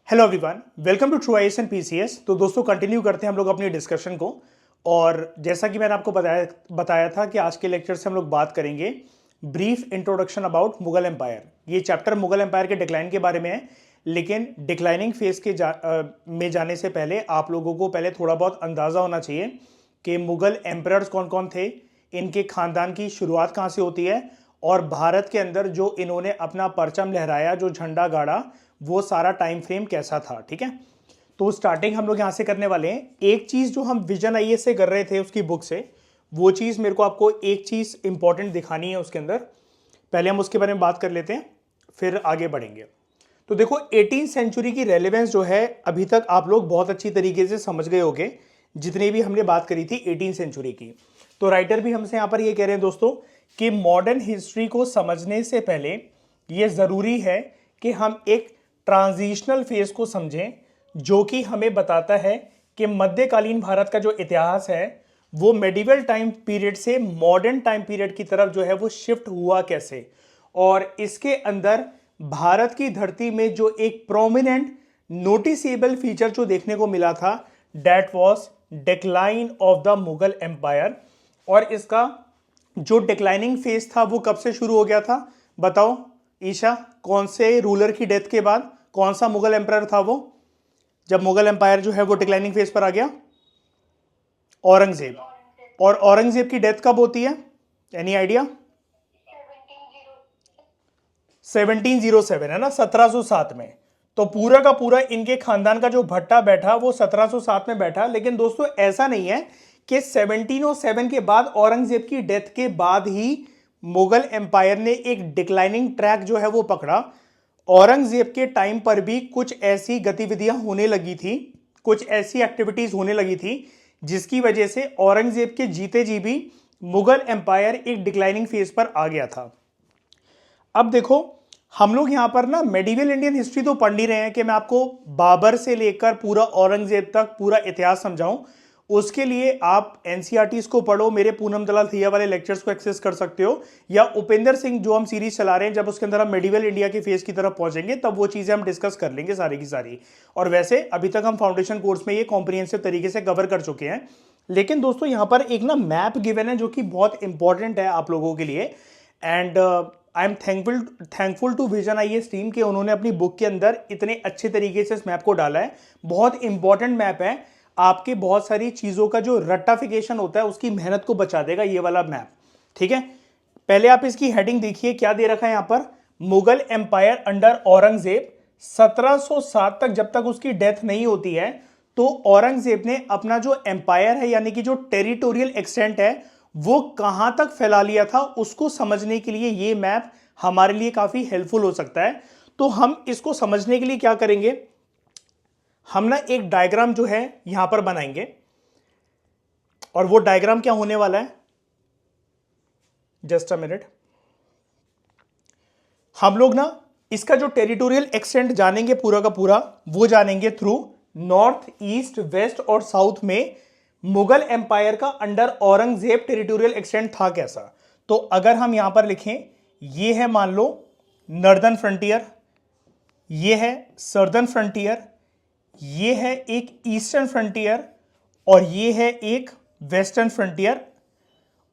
Hello everyone, welcome to true IAS and PCS. तो दोस्तों continue करते हैं हम लोग अपनी डिस्कशन को। और जैसा कि मैंने आपको बताया था कि आज के लेक्चर से हम लोग बात करेंगे brief introduction about Mughal empire. ये चैप्टर मुगल एम्पायर के डिक्लाइन के बारे में है, लेकिन डिक्लाइनिंग फेज के में जाने से पहले आप लोगों को पहले थोड़ा बहुत अंदाज़ा होना चाहिए कि मुगल एम्परर्स कौन कौन थे, इनके खानदान की शुरुआत कहाँ से होती है, और भारत के अंदर जो इन्होंने अपना परचम लहराया, जो झंडा गाड़ा, वो सारा टाइम फ्रेम कैसा था। ठीक है, तो स्टार्टिंग हम लोग यहां से करने वाले हैं। एक चीज जो हम विजन आईएएस से कर रहे थे उसकी बुक से, वो चीज मेरे को आपको एक चीज इंपॉर्टेंट दिखानी है उसके अंदर। पहले हम उसके बारे में बात कर लेते हैं, फिर आगे बढ़ेंगे। तो देखो 18th सेंचुरी की रेलेवेंस जो है अभी तक आप लोग बहुत अच्छी तरीके से समझ गए होंगे, जितनी भी हमने बात करी थी 18th सेंचुरी की। तो राइटर भी हमसे यहां पर ये कह रहे हैं दोस्तों कि मॉडर्न हिस्ट्री को समझने से पहले ये जरूरी है कि हम एक ट्रांजिशनल फेज को समझें, जो कि हमें बताता है कि मध्यकालीन भारत का जो इतिहास है वो मेडिवल टाइम पीरियड से मॉडर्न टाइम पीरियड की तरफ जो है वो शिफ्ट हुआ कैसे। और इसके अंदर भारत की धरती में जो एक प्रोमिनेंट नोटिसेबल फीचर जो देखने को मिला था, that was decline of the Mughal empire. और इसका जो डिक्लाइनिंग फेज था वो कब से शुरू हो गया था, बताओ ईशा? कौन से रूलर की डेथ के बाद कौन सा मुगल एम्पायर था वो, जब मुगल एम्पायर जो है वो डिक्लाइनिंग फेज पर आ गया? औरंगजेब। और औरंगजेब की डेथ कब होती है, एनी आइडिया? 1707 है ना, 1707 में। तो पूरा का पूरा इनके खानदान का जो भट्टा बैठा वो 1707 में बैठा। लेकिन दोस्तों ऐसा नहीं है कि 1707 के बाद औरंगजेब की डेथ के बाद ही मुगल एम्पायर ने एक डिक्लाइनिंग ट्रैक जो है वो पकड़ा। औरंगजेब के टाइम पर भी कुछ ऐसी गतिविधियां होने लगी थी, कुछ ऐसी एक्टिविटीज होने लगी थी जिसकी वजह से औरंगजेब के जीते जी भी मुगल एम्पायर एक डिक्लाइनिंग फेज पर आ गया था। अब देखो हम लोग यहां पर ना मेडिवल इंडियन हिस्ट्री तो पढ़ नहीं रहे हैं कि मैं आपको बाबर से लेकर पूरा औरंगजेब तक पूरा इतिहास समझाऊं। उसके लिए आप एनसीईआरटीज को पढ़ो, मेरे पूनम दलाल थिया वाले लेक्चर्स को एक्सेस कर सकते हो, या उपेंद्र सिंह जो हम सीरीज चला रहे हैं, जब उसके अंदर हम मेडिवल इंडिया के फेज की तरफ पहुंचेंगे तब वो चीजें हम डिस्कस कर लेंगे सारी की सारी। और वैसे अभी तक हम फाउंडेशन कोर्स में ये कॉम्प्रिहेंसिव तरीके से कवर कर चुके हैं। लेकिन दोस्तों यहां पर एक ना मैप गिवन है जो कि बहुत इंपॉर्टेंट है आप लोगों के लिए। And I am thankful to vision IAS team कि उन्होंने अपनी बुक के अंदर इतने अच्छे तरीके से इस मैप को डाला है। बहुत इंपॉर्टेंट मैप है, आपके बहुत सारी चीजों का जो रट्टाफिकेशन होता है उसकी मेहनत को बचा देगा ये वाला मैप। ठीक है, पहले आप इसकी हेडिंग देखिए, क्या दे रखा है यहां पर, मुगल एम्पायर अंडर औरंगजेब। 1707 तक जब तक उसकी डेथ नहीं होती है तो औरंगजेब ने अपना जो एम्पायर है, यानी कि जो टेरिटोरियल एक्सटेंट है, वो कहां तक फैला लिया था, उसको समझने के लिए ये मैप हमारे लिए काफी हेल्पफुल हो सकता है। तो हम इसको समझने के लिए क्या करेंगे, हम ना एक डायग्राम जो है यहां पर बनाएंगे। और वो डायग्राम क्या होने वाला है, जस्ट अ मिनट। हम लोग ना इसका जो टेरिटोरियल एक्सटेंट जानेंगे पूरा का पूरा, वो जानेंगे थ्रू नॉर्थ, ईस्ट, वेस्ट और साउथ में मुगल एम्पायर का अंडर औरंगजेब टेरिटोरियल एक्सटेंट था कैसा। तो अगर हम यहां पर लिखें, ये है मान लो नॉर्दर्न फ्रंटियर, ये है सर्दर्न फ्रंटियर, ये है एक ईस्टर्न फ्रंटियर, और ये है एक वेस्टर्न फ्रंटियर।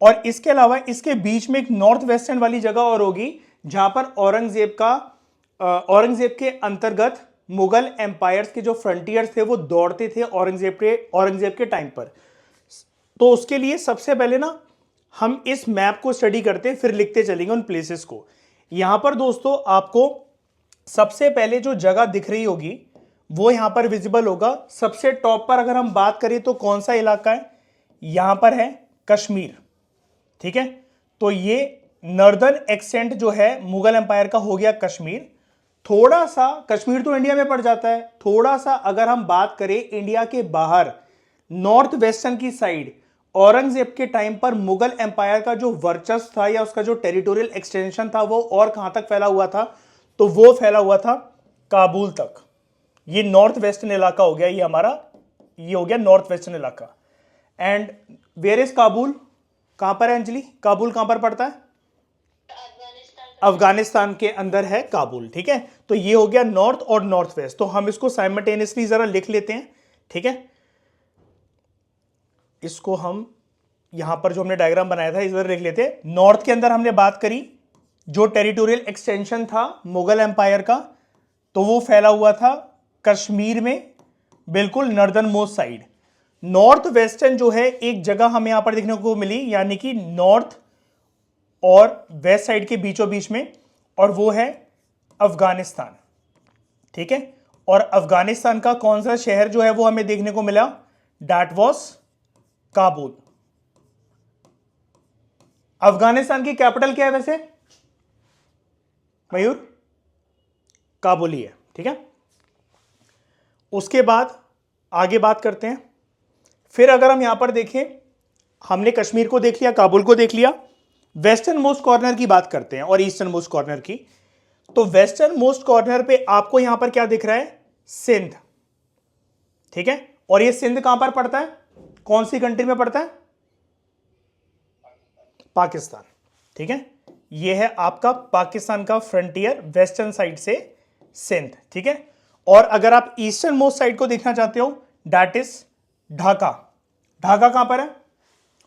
और इसके अलावा इसके बीच में एक नॉर्थ वेस्टर्न वाली जगह और होगी जहां पर औरंगजेब के अंतर्गत मुगल एम्पायर्स के जो फ्रंटियर्स थे वो दौड़ते थे औरंगजेब के टाइम पर। तो उसके लिए सबसे पहले ना हम इस मैप को स्टडी करते हैं, फिर लिखते चलेंगे उन प्लेसेस को। यहां पर दोस्तों आपको सबसे पहले जो जगह दिख रही होगी वो यहां पर विजिबल होगा। सबसे टॉप पर अगर हम बात करें तो कौन सा इलाका है, यहां पर है कश्मीर। ठीक है, तो ये नॉर्दर्न एक्सेंट जो है मुगल एम्पायर का हो गया कश्मीर। थोड़ा सा कश्मीर तो इंडिया में पड़ जाता है, थोड़ा सा अगर हम बात करें इंडिया के बाहर नॉर्थ वेस्टर्न की साइड, औरंगजेब के टाइम पर मुगल एम्पायर का जो वर्चस्व था या उसका जो टेरिटोरियल एक्सटेंशन था वो और कहां तक फैला हुआ था, तो वो फैला हुआ था काबुल तक। ये नॉर्थ वेस्टर्न इलाका हो गया, ये हमारा ये हो गया नॉर्थ वेस्टर्न इलाका। एंड वेयर इज काबुल, कहां पर है अंजलि, काबुल कहां पर पड़ता है? अफगानिस्तान के अंदर है काबुल। ठीक है, तो ये हो गया नॉर्थ और नॉर्थ वेस्ट। तो हम इसको साइमल्टेनियसली जरा लिख लेते हैं। ठीक है, इसको हम यहां पर जो हमने डायग्राम बनाया था इस बार लिख लेते हैं। नॉर्थ के अंदर हमने बात करी जो टेरिटोरियल एक्सटेंशन था मुगल एम्पायर का, तो वो फैला हुआ था कश्मीर में, बिल्कुल northern most side. North western जो है एक जगह हमें यहां पर देखने को मिली, यानी कि नॉर्थ और वेस्ट साइड के बीचों बीच में, और वो है अफगानिस्तान। ठीक है, और अफगानिस्तान का कौन सा शहर जो है वो हमें देखने को मिला, दैट वाज काबुल। अफगानिस्तान की कैपिटल क्या है वैसे मयूर? काबुल ही है। ठीक है, उसके बाद आगे बात करते हैं। फिर अगर हम यहां पर देखें, हमने कश्मीर को देख लिया, काबुल को देख लिया, वेस्टर्न मोस्ट कॉर्नर की बात करते हैं और ईस्टर्न मोस्ट कॉर्नर की। तो वेस्टर्न मोस्ट कॉर्नर पे आपको यहां पर क्या दिख रहा है, सिंध। ठीक है, और ये सिंध कहां पर पड़ता है, कौन सी कंट्री में पड़ता है, पाकिस्तान। ठीक है, ये है आपका पाकिस्तान का फ्रंटियर वेस्टर्न साइड से सिंध। ठीक है, और अगर आप ईस्टर्न मोस्ट साइड को देखना चाहते हो, दैट इज ढाका। ढाका कहां पर है,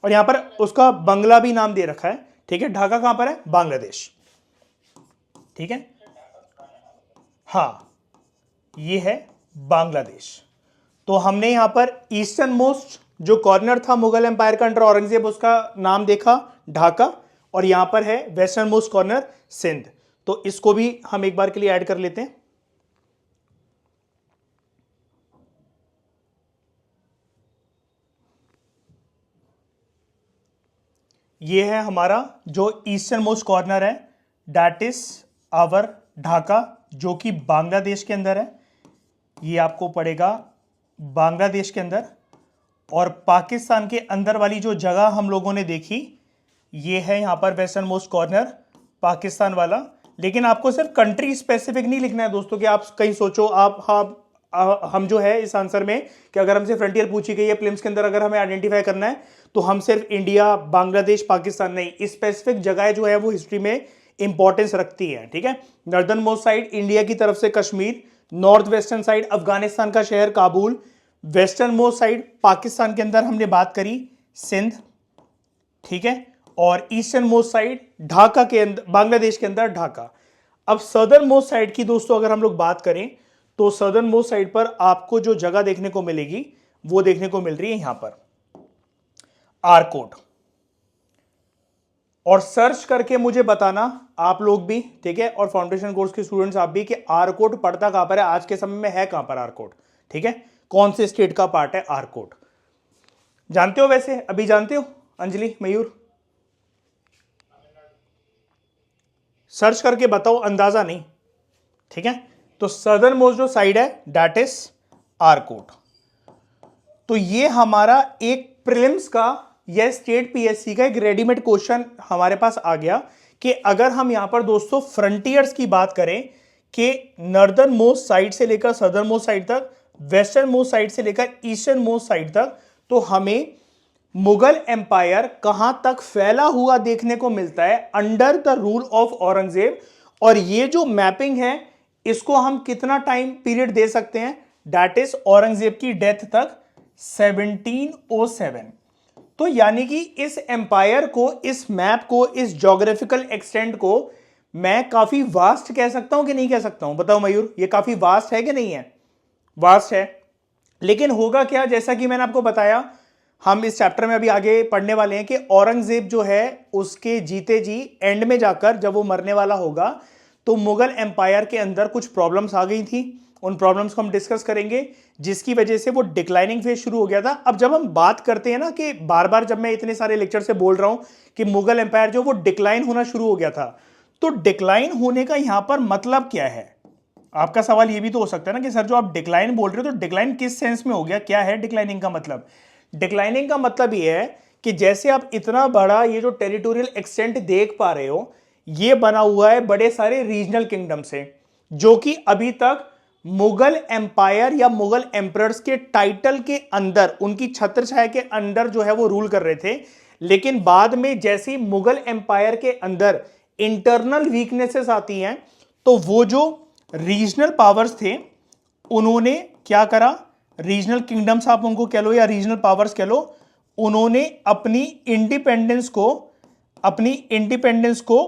और यहां पर उसका बंगला भी नाम दे रखा है। ठीक है, ढाका कहां पर है, बांग्लादेश। ठीक है, हाँ ये है बांग्लादेश। तो हमने यहां पर ईस्टर्न मोस्ट जो कॉर्नर था मुगल एम्पायर का अंडर औरंगजेब, उसका नाम देखा ढाका, और यहां पर है वेस्टर्न मोस्ट कॉर्नर सिंध। तो इसको भी हम एक बार के लिए ऐड कर लेते हैं। ये है हमारा जो ईस्टर्न मोस्ट कॉर्नर है, दैट इज आवर ढाका, जो कि बांग्लादेश के अंदर है। ये आपको पड़ेगा बांग्लादेश के अंदर। और पाकिस्तान के अंदर वाली जो जगह हम लोगों ने देखी, ये है यहां पर वेस्टर्न मोस्ट कॉर्नर पाकिस्तान वाला। लेकिन आपको सिर्फ कंट्री स्पेसिफिक नहीं लिखना है दोस्तों, कि आप कहीं सोचो हम जो है इस आंसर में कि अगर हमसे फ्रंटियर पूछी गई है प्लिम्स के अंदर, अगर हमें आइडेंटिफाई करना है तो हम सिर्फ इंडिया, बांग्लादेश, पाकिस्तान नहीं, स्पेसिफिक जगह जो है वो हिस्ट्री में इंपॉर्टेंस रखती है। ठीक है, नॉर्दर्न मोस्ट साइड इंडिया की तरफ से Kashmir, north western side Afghanistan का शहर Kabul, western most side Pakistan के अंदर हमने बात करी सिंध। ठीक है, और ईस्टर्न मोस्ट साइड ढाका के अंदर, बांग्लादेश के अंदर ढाका। अब सदर्न मोस्ट साइड की दोस्तों अगर हम लोग बात करें, तो सदर्न मोस्ट साइड पर आपको जो जगह देखने को मिलेगी वो देखने को मिल रही है यहां पर आरकोट। और सर्च करके मुझे बताना आप लोग भी, ठीक है, और फाउंडेशन कोर्स के स्टूडेंट्स आप भी, कि आरकोट पड़ता कहां पर है, आज के समय में है कहां पर आरकोट। ठीक है, कौन से स्टेट का पार्ट है आरकोट, जानते हो वैसे, अभी जानते हो अंजलि, मयूर? सर्च करके बताओ, अंदाजा नहीं। ठीक है, तो सदर्न मोस्ट जो साइड है दैट इज आरकोट। तो ये हमारा एक प्रीलिम्स का या स्टेट पीएससी का एक रेडीमेड क्वेश्चन हमारे पास आ गया, कि अगर हम यहां पर दोस्तों फ्रंटियर्स की बात करें कि नॉर्दर्न मोस्ट साइड से लेकर सदर्न मोस्ट साइड तक, वेस्टर्न मोस्ट साइड से लेकर ईस्टर्न मोस्ट साइड तक, तो हमें मुगल एम्पायर कहां तक फैला हुआ देखने को मिलता है under the rule of Aurangzeb. और ये जो मैपिंग है इसको हम कितना टाइम पीरियड दे सकते हैं, दैट इज औरंगजेब की डेथ तक 1707। तो यानी कि इस एम्पायर को, इस मैप को, इस ज्योग्राफिकल एक्सटेंट को मैं काफी वास्ट कह सकता हूं कि नहीं कह सकता हूं, बताओ मयूर, ये काफी वास्ट है कि नहीं है? वास्ट है। लेकिन होगा क्या, जैसा कि मैंने आपको बताया, हम इस चैप्टर में अभी आगे पढ़ने वाले हैं कि औरंगजेब जो है उसके जीते जी एंड में जाकर जब वो मरने वाला होगा तो मुगल एम्पायर के अंदर कुछ प्रॉब्लम्स आ गई थी। उन प्रॉब्लम्स को हम डिस्कस करेंगे, जिसकी वजह से वो डिक्लाइनिंग फेज शुरू हो गया था। अब जब हम बात करते हैं ना, कि बार बार जब मैं इतने सारे लेक्चर से बोल रहा हूं कि मुगल एम्पायर जो वो डिक्लाइन होना शुरू हो गया था, तो डिक्लाइन होने का यहां पर मतलब क्या है? आपका सवाल ये भी तो हो सकता है ना कि सर जो आप डिक्लाइन बोल रहे हो तो डिक्लाइन किस सेंस में हो गया, क्या है डिक्लाइनिंग का मतलब? डिक्लाइनिंग का मतलब ये है कि जैसे आप इतना बड़ा ये जो टेरिटोरियल एक्सटेंट देख पा रहे हो, ये बना हुआ है बड़े सारे रीजनल किंगडम से, जो कि अभी तक मुगल एम्पायर या मुगल एम्परर्स के टाइटल के अंदर, उनकी छत्रछाया के अंदर जो है वो रूल कर रहे थे। लेकिन बाद में जैसे ही मुगल एम्पायर के अंदर इंटरनल वीकनेसेस आती हैं, तो वो जो रीजनल पावर्स थे उन्होंने क्या करा, रीजनल किंगडम्स आप उनको कह लो या रीजनल पावर्स कह लो, उन्होंने अपनी इंडिपेंडेंस को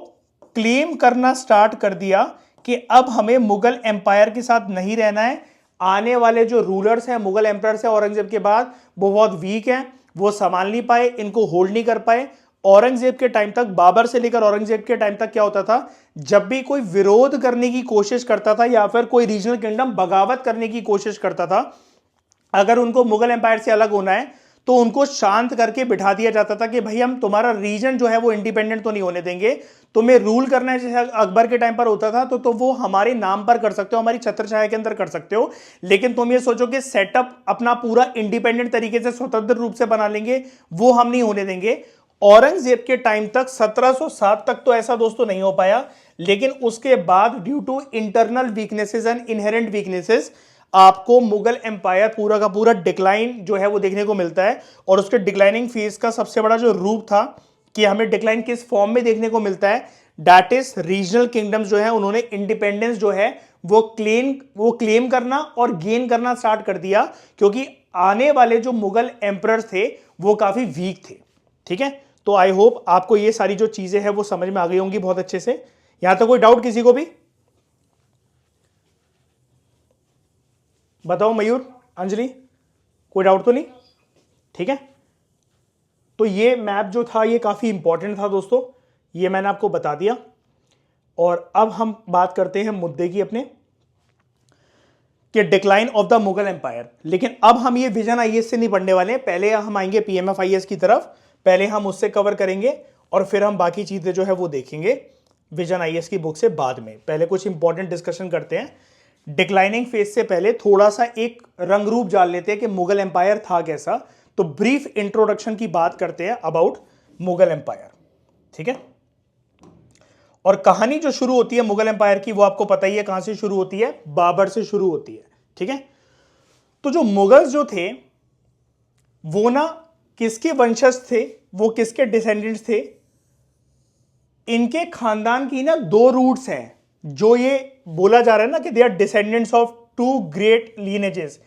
क्लेम करना स्टार्ट कर दिया कि अब हमें मुगल एम्पायर के साथ नहीं रहना है। आने वाले जो रूलर्स हैं, मुगल एम्पायर्स हैं औरंगजेब के बाद, वो बहुत वीक हैं, वो संभाल नहीं पाए, इनको होल्ड नहीं कर पाए। औरंगजेब के टाइम तक, बाबर से लेकर औरंगजेब के टाइम तक क्या होता था, जब भी कोई विरोध करने की कोशिश करता था या फिर कोई रीजनल किंगडम बगावत करने की कोशिश करता था, अगर उनको मुगल एम्पायर से अलग होना है तो उनको शांत करके बिठा दिया जाता था कि भाई हम तुम्हारा रीजन जो है वो इंडिपेंडेंट तो नहीं होने देंगे, तुम्हें रूल करना है जैसे अकबर के टाइम पर होता था तो वो हमारे नाम पर कर सकते हो, हमारी छत्रछाया के अंदर कर सकते हो, लेकिन तुम ये सोचो कि सेटअप अपना पूरा इंडिपेंडेंट तरीके से स्वतंत्र रूप से बना लेंगे, वो हम नहीं होने देंगे। औरंगजेब के टाइम तक 1707 तक तो ऐसा दोस्तों नहीं हो पाया, लेकिन उसके बाद due to internal weaknesses and inherent weaknesses आपको मुगल एम्पायर पूरा का पूरा डिक्लाइन जो है वो देखने को मिलता है। और उसके डिक्लाइनिंग फेज का सबसे बड़ा जो रूप था कि हमें डिक्लाइन किस फॉर्म में देखने को मिलता है, दैट इज रीजनल किंगडम्स जो है उन्होंने इंडिपेंडेंस जो है वो क्लेम करना और गेन करना स्टार्ट कर दिया, क्योंकि आने वाले जो मुगल एम्परर्स थे वो काफी वीक थे। ठीक है, तो आई होप आपको ये सारी जो चीजें हैं वो समझ में आ गई होंगी बहुत अच्छे से। यहां तक कोई डाउट किसी को भी? बताओ मयूर, अंजलि, कोई डाउट तो नहीं? ठीक है, तो ये मैप जो था ये काफी इंपॉर्टेंट था दोस्तों, ये मैंने आपको बता दिया। और अब हम बात करते हैं मुद्दे की अपने, कि decline of the Mughal empire. लेकिन अब हम ये विजन आईएएस से नहीं पढ़ने वाले हैं, पहले हम आएंगे पीएमएफ आईएएस की तरफ, पहले हम उससे कवर करेंगे और फिर हम बाकी चीजें जो है वो देखेंगे विजन आईएएस की बुक से बाद में। पहले कुछ इंपॉर्टेंट डिस्कशन करते हैं। डिक्लाइनिंग फेज से पहले थोड़ा सा एक रंग रूप जान लेते हैं कि मुगल एम्पायर था कैसा। तो ब्रीफ इंट्रोडक्शन की बात करते हैं अबाउट मुगल एम्पायर। ठीक है, और कहानी जो शुरू होती है मुगल एम्पायर की वो आपको पता ही है कहां से शुरू होती है, बाबर से शुरू होती है। ठीक है, तो जो मुगल्स जो थे वो ना किसके वंशज थे, वो किसके डिसेंडेंट्स थे, इनके खानदान की ना दो रूट्स हैं जो ये बोला जा रहा है ना कि they are descendants of two great lineages,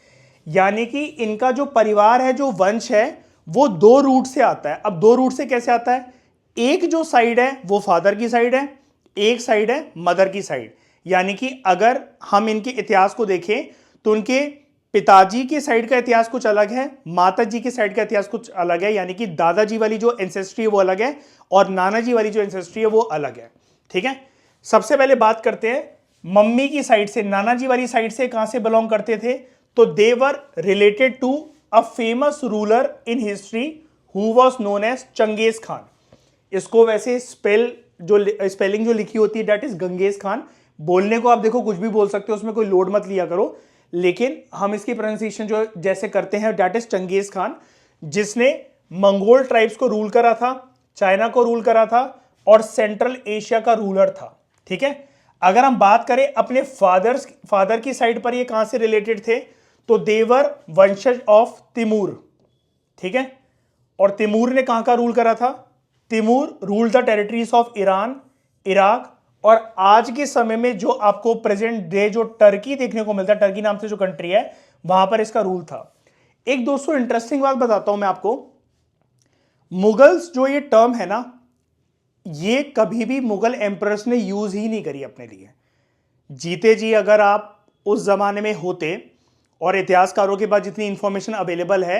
यानी कि इनका जो परिवार है, जो वंश है, वो दो रूट से आता है। अब दो रूट से कैसे आता है, एक जो साइड है वो फादर की साइड है, एक साइड है मदर की साइड। यानी कि अगर हम इनके इतिहास को देखें तो उनके पिताजी के साइड का इतिहास कुछ अलग है, माता जी के साइड का इतिहास कुछ अलग है, यानी कि दादाजी वाली जो एंसेस्ट्री है वो अलग है और नाना जी वाली जो एंसेस्ट्री है वो अलग है। ठीक है, सबसे पहले बात करते हैं मम्मी की साइड से, नाना जी वाली साइड से कहां से बिलोंग करते थे, तो they were related to a famous ruler in history who was known as Genghis Khan. इसको वैसे स्पेलिंग जो लिखी होती है दैट इज गंगेज खान। बोलने को आप देखो कुछ भी बोल सकते हो, उसमें कोई लोड मत लिया करो, लेकिन हम इसकी प्रोनाउंसिएशन जो जैसे करते हैं दैट इज चंगेज खान, जिसने मंगोल ट्राइब्स को रूल करा था, चाइना को रूल करा था और सेंट्रल एशिया का रूलर था। ठीक है, अगर हम बात करें अपने फादर की साइड पर ये कहां से रिलेटेड थे, तो देवर वंशज ऑफ तिमूर। ठीक है, और तिमूर ने कहां का रूल करा था, Timur rule the territories of Iran, Iraq और आज के समय में जो आपको प्रेजेंट डे जो टर्की देखने को मिलता है, टर्की नाम से जो कंट्री है, वहां पर इसका रूल था। एक दोस्तों इंटरेस्टिंग बात बताता हूं मैं आपको, मुगल्स जो ये टर्म है ना, ये कभी भी मुगल एम्परर्स ने यूज ही नहीं करी अपने लिए। जीते जी अगर आप उस जमाने में होते, और इतिहासकारों के पास जितनी इंफॉर्मेशन अवेलेबल है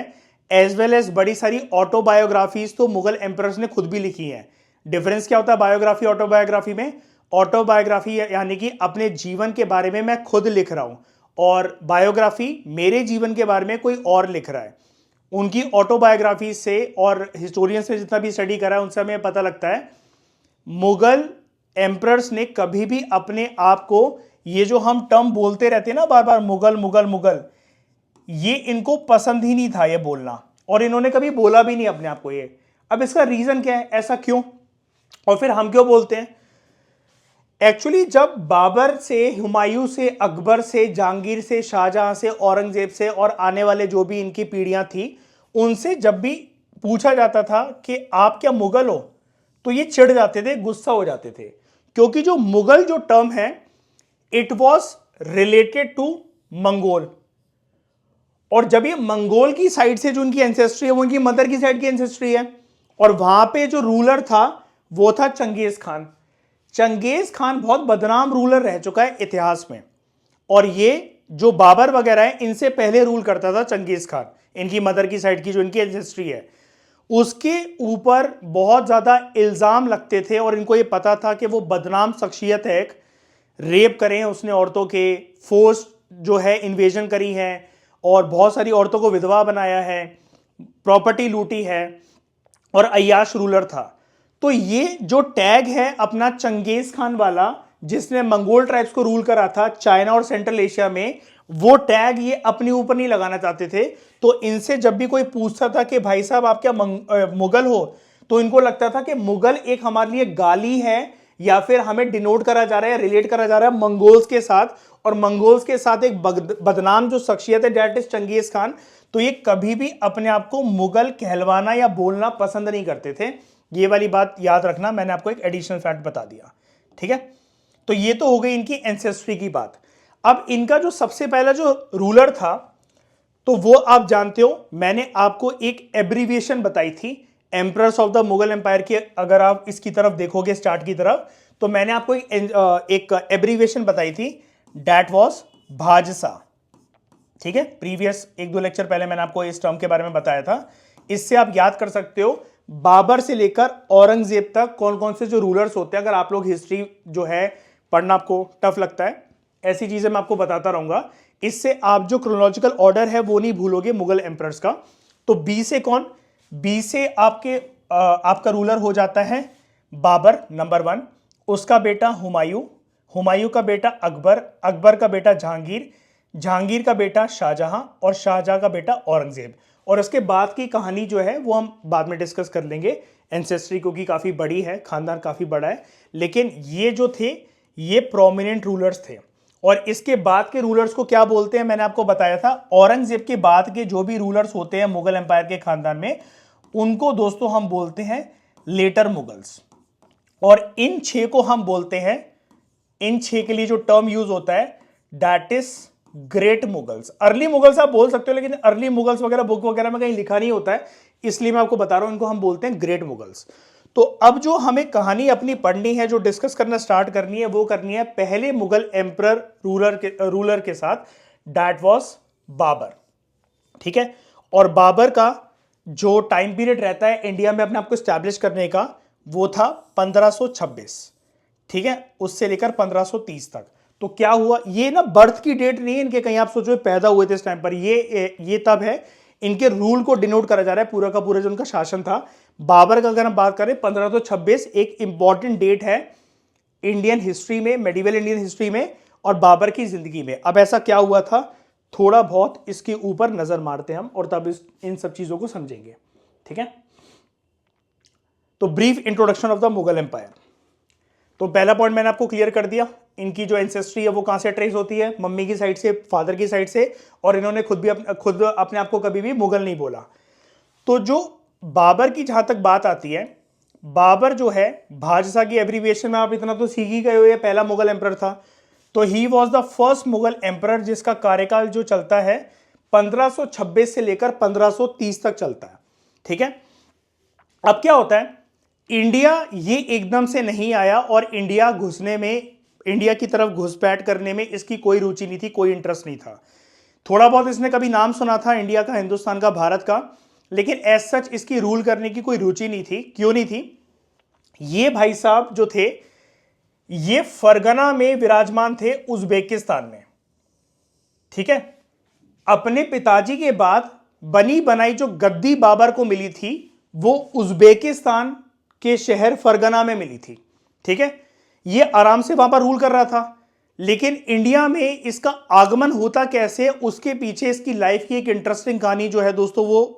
एज वेल एज बड़ी सारी ऑटोबायोग्राफीज तो मुगल एम्परर्स ने खुद भी लिखी है। डिफरेंस क्या होता है बायोग्राफी ऑटोबायोग्राफी में, ऑटोबायोग्राफी यानी कि अपने जीवन के बारे में मैं खुद लिख रहा हूं, और बायोग्राफी मेरे जीवन के बारे में कोई और लिख रहा है। उनकी ऑटोबायोग्राफी से और हिस्टोरियन से जितना भी स्टडी करा है उनसे हमें पता लगता है मुगल एम्परर्स ने कभी भी अपने आप को, ये जो हम टर्म बोलते रहते हैं ना बार बार मुगल मुगल मुगल, ये इनको पसंद ही नहीं था ये बोलना, और इन्होंने कभी बोला भी नहीं अपने आप को ये। अब इसका रीजन क्या है, ऐसा क्यों, और फिर हम क्यों बोलते हैं? एक्चुअली जब बाबर से, हुमायूं से, अकबर से, जहांगीर से, शाहजहां से, औरंगजेब से और आने वाले जो भी इनकी पीढ़ियां थी, उनसे जब भी पूछा जाता था कि आप क्या मुगल हो, तो ये चिढ़ जाते थे, गुस्सा हो जाते थे, क्योंकि जो मुगल जो टर्म है it was related to Mongol, और जब ये मंगोल की साइड से जो उनकी एंसेस्ट्री है वो उनकी मदर की साइड की एंसेस्ट्री है, और वहां पे जो रूलर था वो था चंगेज खान। चंगेज खान बहुत बदनाम रूलर रह चुका है इतिहास में, और ये जो बाबर वगैरह है इनसे पहले रूल करता था चंगेज खान, इनकी मदर की साइड की जो इनकी एंसेस्ट्री है उसके ऊपर बहुत ज्यादा इल्जाम लगते थे, और इनको ये पता था कि वो बदनाम शख्सियत है, एक रेप करे हैं उसने औरतों के, फोर्स जो है इन्वेजन करी है, और बहुत सारी औरतों को विधवा बनाया है, प्रॉपर्टी लूटी है, और अय्याश रूलर था। तो ये जो टैग है अपना चंगेज खान वाला, जिसने मंगोल ट्राइब्स को रूल करा था चाइना और सेंट्रल एशिया में, वो टैग ये अपने ऊपर नहीं लगाना चाहते थे। तो इनसे जब भी कोई पूछता था कि भाई साहब आप क्या मुगल हो, तो इनको लगता था कि मुगल एक हमारे लिए गाली है, या फिर हमें डिनोट करा जा रहा है, रिलेट करा जा रहा है मंगोल्स के साथ, और मंगोल्स के साथ एक बदनाम जो शख्सियत है दैट इज चंगेज खान। तो ये कभी भी अपने आप को मुगल कहलवाना या बोलना पसंद नहीं करते थे। ये वाली बात याद रखना, मैंने आपको एक एडिशनल फैक्ट बता दिया, ठीक है। तो ये तो हो गई इनकी एंसेस्ट्री की बात। अब इनका जो सबसे पहला जो रूलर था, तो वो आप जानते हो, मैंने आपको एक एब्रीविएशन बताई थी emperors of the Mughal empire की। अगर आप इसकी तरफ देखोगे स्टार्ट की तरफ, तो मैंने आपको एक एब्रीविएशन बताई थी, दैट वाज भाजसा, ठीक है। प्रीवियस 1-2 लेक्चर पहले मैंने आपको इस टर्म के बारे में बताया था। इससे आप याद कर सकते हो बाबर से लेकर औरंगजेब तक कौन कौन से जो रूलर्स होते हैं। अगर आप लोग हिस्ट्री जो है पढ़ना आपको टफ लगता है, ऐसी चीजें मैं आपको बताता रहूंगा, इससे आप जो क्रोनोलॉजिकल ऑर्डर है वो नहीं भूलोगे मुगल एम्परर्स का। तो बी से कौन, बी से आपका रूलर हो जाता है बाबर नंबर 1, उसका बेटा हुमायूं, हुमायूं का बेटा अकबर, अकबर का बेटा जहांगीर, जहांगीर का बेटा शाहजहां, और शाहजहां का बेटा औरंगजेब। और इसके बाद की कहानी जो है वो हम बाद में डिस्कस कर लेंगे, एंसेस्ट्री क्योंकि काफी बड़ी है, खानदान काफी बड़ा है, लेकिन ये जो थे ये प्रोमिनेंट रूलर्स थे। और इसके बाद के रूलर्स को क्या बोलते हैं, मैंने आपको बताया था, औरंगजेब के बाद के जो भी रूलर्स होते हैं मुगल एम्पायर के खानदान में, उनको दोस्तों हम बोलते हैं लेटर मुगल्स। और इन 6 को हम बोलते हैं, इन 6 के लिए जो टर्म यूज होता है that is great Mughals. Early Mughals आप बोल सकते हो, लेकिन अर्ली मुगल्स वगैरह बुक वगैरह में कहीं लिखा नहीं होता है, इसलिए मैं आपको बता रहा हूं, इनको हम बोलते हैं ग्रेट मुगल्स। तो अब जो हमें कहानी अपनी पढ़नी है, जो डिस्कस करना स्टार्ट करनी है, वो करनी है पहले मुगल एम्परर रूलर के साथ, दैट वाज बाबर, ठीक है। और बाबर का जो टाइम पीरियड रहता है इंडिया में अपने आप को स्टैब्लिश करने का, वो था 1526, ठीक है, उससे लेकर 1530 तक। तो क्या हुआ, ये ना बर्थ की डेट नहीं है इनके, कहीं आप सोचो पैदा हुए थे इस टाइम पर, ये तब है, इनके रूल को डिनोट करा जा रहा है, पूरा का पूरा जो उनका शासन था। बाबर का अगर हम बात करें 1526 एक इंपॉर्टेंट डेट है इंडियन हिस्ट्री में, मेडिवल इंडियन हिस्ट्री में, और बाबर की जिंदगी में। अब ऐसा क्या हुआ था, थोड़ा बहुत इसके ऊपर नजर मारते हैं हम, और तब इन सब चीजों को समझेंगे, ठीक है। तो brief introduction of the Mughal empire. तो पहला पॉइंट मैंने आपको क्लियर कर दिया, इनकी जो एंसेस्ट्री है वो कहां से ट्रेस होती है, मम्मी की साइड से, फादर की साइड से, और इन्होंने खुद अपने आप को कभी भी मुगल नहीं बोला। तो जो बाबर की जहां तक बात आती है, बाबर जो है भाजसा की एब्रीविएशन में आप इतना तो सीख ही गए हो, ये पहला मुगल एम्परर था। तो he was the first Mughal emperor जिसका कार्यकाल जो चलता है 1526 से लेकर 1530 तक चलता है, ठीक है। अब क्या होता है, इंडिया ये एकदम से नहीं आया, और इंडिया घुसने में, इंडिया की तरफ घुसपैठ करने में इसकी कोई रुचि नहीं थी, कोई इंटरेस्ट नहीं था। थोड़ा बहुत इसने कभी नाम सुना था इंडिया का, हिंदुस्तान का, भारत का, लेकिन एज सच इसकी रूल करने की कोई रुचि नहीं थी। क्यों नहीं थी, ये भाई साहब जो थे ये फरगना में विराजमान थे, उज्बेकिस्तान में, ठीक है। अपने पिताजी के बाद बनी बनाई जो गद्दी बाबर को मिली थी वो उज्बेकिस्तान के शहर फरगना में मिली थी, ठीक है। ये आराम से वहां पर रूल कर रहा था, लेकिन इंडिया में इसका आगमन होता कैसे, उसके पीछे इसकी लाइफ की एक इंटरेस्टिंग कहानी जो है दोस्तों, वो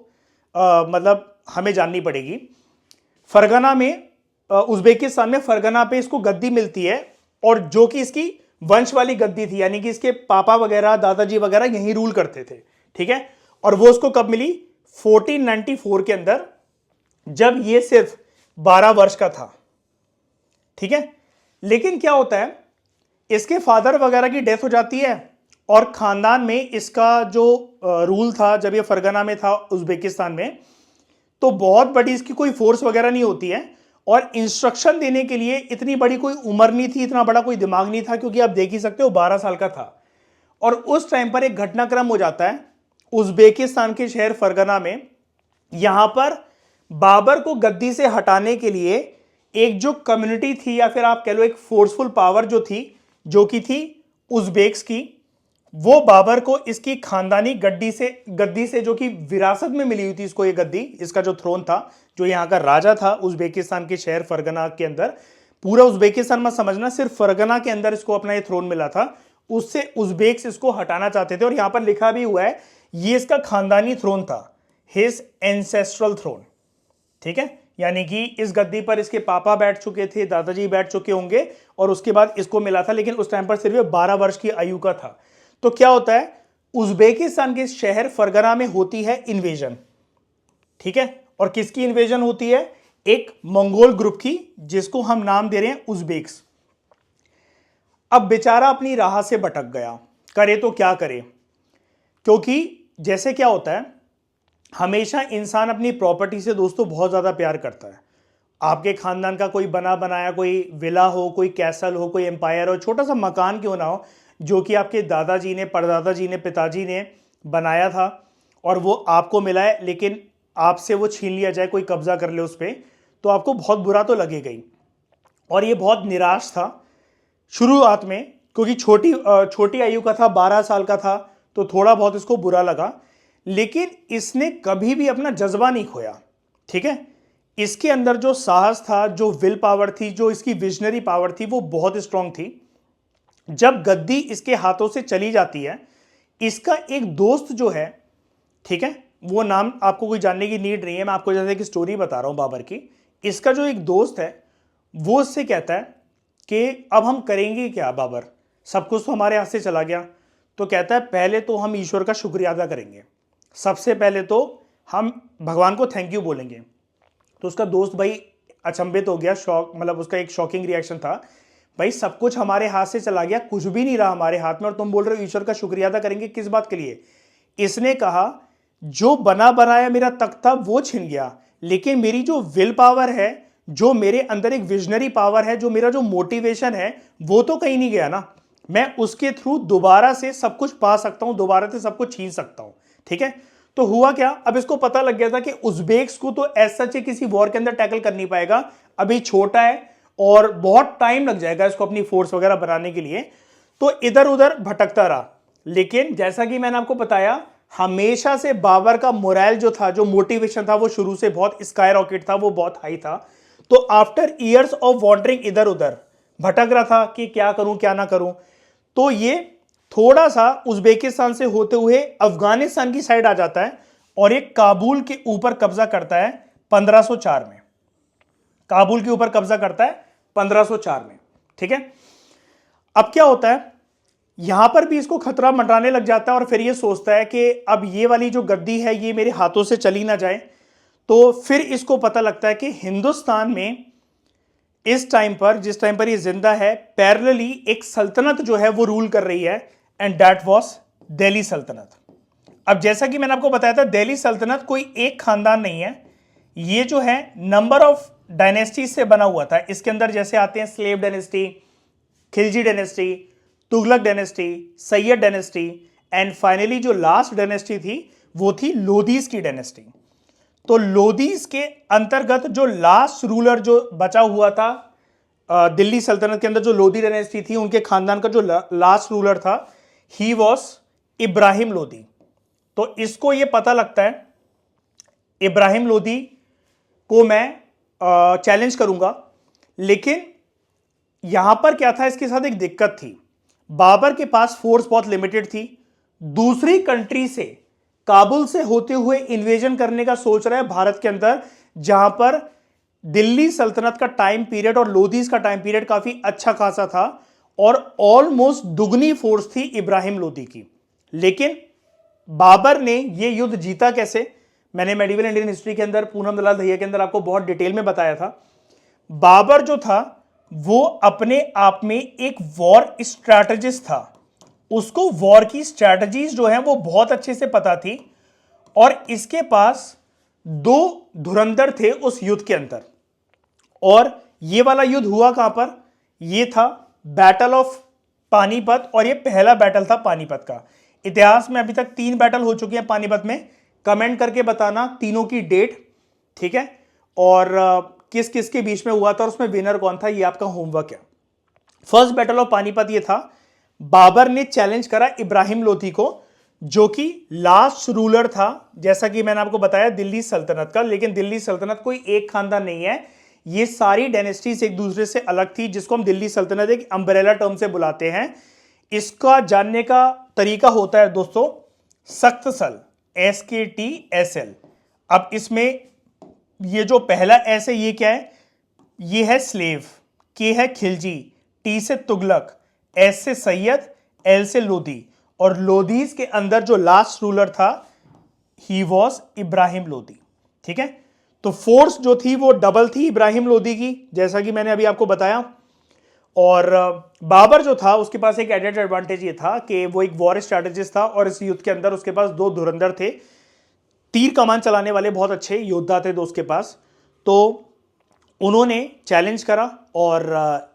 मतलब हमें जाननी पड़ेगी। फरगना में, उज्बेकिस्तान में फरगना पे इसको गद्दी मिलती है, और जो कि इसकी वंश वाली गद्दी थी, यानी कि इसके पापा वगैरह, दादाजी वगैरह यहीं रूल करते थे, ठीक है। और वो उसको कब मिली, 1494 के अंदर, जब ये सिर्फ 12 वर्ष का था, ठीक है। लेकिन क्या होता है, इसके फादर वगैरह की डेथ हो जाती है और खानदान में इसका जो रूल था जब ये फरगना में था उज्बेकिस्तान में, तो बहुत बड़ी इसकी कोई फोर्स वगैरह नहीं होती है और इंस्ट्रक्शन देने के लिए इतनी बड़ी कोई उम्र नहीं थी, इतना बड़ा कोई दिमाग नहीं था, क्योंकि आप देख ही सकते हो 12 साल का था। और उस टाइम पर एक घटनाक्रम हो जाता है उज्बेकिस्तान के शहर फरगना में। यहां पर बाबर को गद्दी से हटाने के लिए एक जो कम्युनिटी थी, या फिर आप कह लो एक फोर्सफुल पावर जो थी, जो कि थी उज्बेक्स की, वो बाबर को इसकी खानदानी गद्दी से जो कि विरासत में मिली हुई थी इसको, ये गद्दी, इसका जो थ्रोन था, जो यहाँ का राजा था उज्बेकिस्तान के शहर फरगना के अंदर, पूरा उज्बेकिस्तान में समझना, सिर्फ फरगना के अंदर इसको अपना ये थ्रोन मिला था, उससे उज्बेक्स इसको हटाना चाहते थे। और यहां पर लिखा भी हुआ है ये इसका खानदानी थ्रोन था, हिज एंसेस्ट्रल थ्रोन, ठीक है, यानी कि इस गद्दी पर इसके पापा बैठ चुके थे, दादाजी बैठ चुके होंगे और उसके बाद इसको मिला था, लेकिन उस टाइम पर सिर्फ 12 वर्ष की आयु का था। तो क्या होता है, उज्बेकिस्तान के शहर फरगना में होती है इन्वेजन, ठीक है, और किसकी इन्वेजन होती है, एक मंगोल ग्रुप की, जिसको हम नाम दे रहे हैं उज्बेक्स। अब बेचारा अपनी राह से भटक गया, करे तो क्या करे, क्योंकि जैसे क्या होता है, हमेशा इंसान अपनी प्रॉपर्टी से दोस्तों बहुत ज़्यादा प्यार करता है। आपके खानदान का कोई बना बनाया कोई विला हो, कोई कैसल हो, कोई एम्पायर हो, छोटा सा मकान क्यों ना हो, जो कि आपके दादाजी ने, परदादाजी ने, पिताजी ने बनाया था और वो आपको मिला है, लेकिन आपसे वो छीन लिया जाए, कोई कब्जा कर ले उस पर, तो आपको बहुत बुरा तो लगेगा ही। और ये बहुत निराश था शुरुआत में, क्योंकि छोटी आयु का था, 12 साल का था, तो थोड़ा बहुत इसको बुरा लगा, लेकिन इसने कभी भी अपना जज्बा नहीं खोया, ठीक है। इसके अंदर जो साहस था, जो विल पावर थी, जो इसकी विजनरी पावर थी, वो बहुत स्ट्रांग थी। जब गद्दी इसके हाथों से चली जाती है, इसका एक दोस्त जो है, ठीक है, वो नाम आपको कोई जानने की नीड नहीं है, मैं आपको जैसे एक स्टोरी बता रहा हूं बाबर की। इसका जो एक दोस्त है वो उससे कहता है कि अब हम करेंगे क्या बाबर, सब कुछ तो हमारे हाथ से चला गया। तो कहता है पहले तो हम ईश्वर का शुक्रिया अदा करेंगे, सबसे पहले तो हम भगवान को थैंक यू बोलेंगे। तो उसका दोस्त भाई अचंभित हो गया, शॉक, मतलब उसका एक शॉकिंग रिएक्शन था, भाई सब कुछ हमारे हाथ से चला गया, कुछ भी नहीं रहा हमारे हाथ में, और तुम बोल रहे हो ईश्वर का शुक्रिया अदा करेंगे, किस बात के लिए। इसने कहा जो बना बनाया मेरा तख्ता वो छिन गया, लेकिन मेरी जो विल पावर है, जो मेरे अंदर एक विजनरी पावर है, जो मेरा जो मोटिवेशन है, वो तो कहीं नहीं गया ना। मैं उसके थ्रू दोबारा से सब कुछ पा सकता हूं, दोबारा से सब कुछ छीन सकता हूं, ठीक है। तो हुआ क्या, अब इसको पता लग गया था कि उज्बेक्स को तो ऐसा सच किसी वॉर के अंदर टैकल कर नहीं पाएगा, अभी छोटा है और बहुत टाइम लग जाएगा इसको अपनी फोर्स वगैरह बनाने के लिए। तो इधर उधर भटकता रहा, लेकिन जैसा कि मैंने आपको बताया, हमेशा से बाबर का मोरल जो था, जो मोटिवेशन था, वो शुरू से बहुत स्काई रॉकेट था, वो बहुत हाई था। तो आफ्टर ईयर्स ऑफ वॉन्डरिंग, इधर उधर भटक रहा था कि क्या करूं क्या ना करूं, तो ये थोड़ा सा उज्बेकिस्तान से होते हुए अफगानिस्तान की साइड आ जाता है और एक काबुल के ऊपर कब्जा करता है 1504 में। काबुल के ऊपर कब्जा करता है 1504 में, ठीक है। अब क्या होता है, यहां पर भी इसको खतरा मंडराने लग जाता है और फिर ये सोचता है कि अब ये वाली जो गद्दी है ये मेरे हाथों से चली ना जाए। तो फिर इसको पता लगता है कि हिंदुस्तान में इस टाइम पर, जिस टाइम पर ये जिंदा है, पैरेलली एक सल्तनत जो है वो रूल कर रही है, एंड दैट वाज दिल्ली सल्तनत। अब जैसा कि मैंने आपको बताया था, दिल्ली सल्तनत कोई एक खानदान नहीं है, ये जो है नंबर ऑफ डायनेस्टी से बना हुआ था। इसके अंदर जैसे आते हैं slave dynasty, Khilji dynasty, Tughlaq dynasty, Syed dynasty, and finally जो लास्ट डायनेस्टी थी वो थी लोदीज की डायनेस्टी। तो लोदीज के अंतर्गत जो लास्ट रूलर जो बचा हुआ था दिल्ली सल्तनत के अंदर, जो लोदी डायनेस्टी थी, उनके खानदान का जो लास्ट रूलर था, ही वॉज इब्राहिम लोदी। तो इसको ये पता लगता है इब्राहिम लोदी को मैं चैलेंज करूंगा, लेकिन यहां पर क्या था, इसके साथ एक दिक्कत थी, बाबर के पास फोर्स बहुत लिमिटेड थी। दूसरी कंट्री से, काबुल से होते हुए इन्वेजन करने का सोच रहा है भारत के अंदर, जहां पर दिल्ली सल्तनत का टाइम पीरियड और लोदीज का टाइम पीरियड काफी अच्छा खासा था और ऑलमोस्ट दुगनी फोर्स थी इब्राहिम लोदी की। लेकिन बाबर ने यह युद्ध जीता कैसे, मैंने मेडिवल इंडियन हिस्ट्री के अंदर पूनम दलाल दहिया के अंदर आपको बहुत डिटेल में बताया था। बाबर जो था वो अपने आप में एक वॉर स्ट्रैटेजिस्ट था। उसको वॉर की स्ट्रैटेजीज जो है वो बहुत अच्छे से पता थी, और इसके पास दो धुरंधर थे उस युद्ध के अंदर। और ये वाला युद्ध हुआ कहां पर? ये था बैटल ऑफ पानीपत, और ये पहला बैटल था पानीपत का। इतिहास में अभी तक 3 बैटल हो चुके हैं पानीपत में। कमेंट करके बताना तीनों की डेट, ठीक है, और किस किस के बीच में हुआ था और उसमें विनर कौन था, ये आपका होमवर्क है। फर्स्ट बैटल ऑफ पानीपत ये था, बाबर ने चैलेंज करा इब्राहिम लोधी को, जो कि लास्ट रूलर था, जैसा कि मैंने आपको बताया, दिल्ली सल्तनत का। लेकिन दिल्ली सल्तनत कोई एक खानदान नहीं है, ये सारी डायनेस्टीज एक दूसरे से अलग थी, जिसको हम दिल्ली सल्तनत एक अंब्रेला टर्म से बुलाते हैं। इसका जानने का तरीका होता है दोस्तों सख्तसल, SKTSL। अब इसमें ये जो पहला एस है ये क्या है? ये है स्लेव, के है खिलजी, टी से तुगलक, एस से सैयद, एल से लोधी। और लोधीज के अंदर जो लास्ट रूलर था ही वॉज इब्राहिम लोधी, ठीक है। तो फोर्स जो थी वो डबल थी इब्राहिम लोधी की, जैसा कि मैंने अभी आपको बताया। और बाबर जो था उसके पास एक एडेड एडवांटेज ये था कि वो एक वॉर स्ट्रैटेजिस्ट था, और इस युद्ध के अंदर उसके पास 2 धुरंधर थे, तीर कमान चलाने वाले बहुत अच्छे योद्धा थे दोस्त के पास। तो उन्होंने चैलेंज करा, और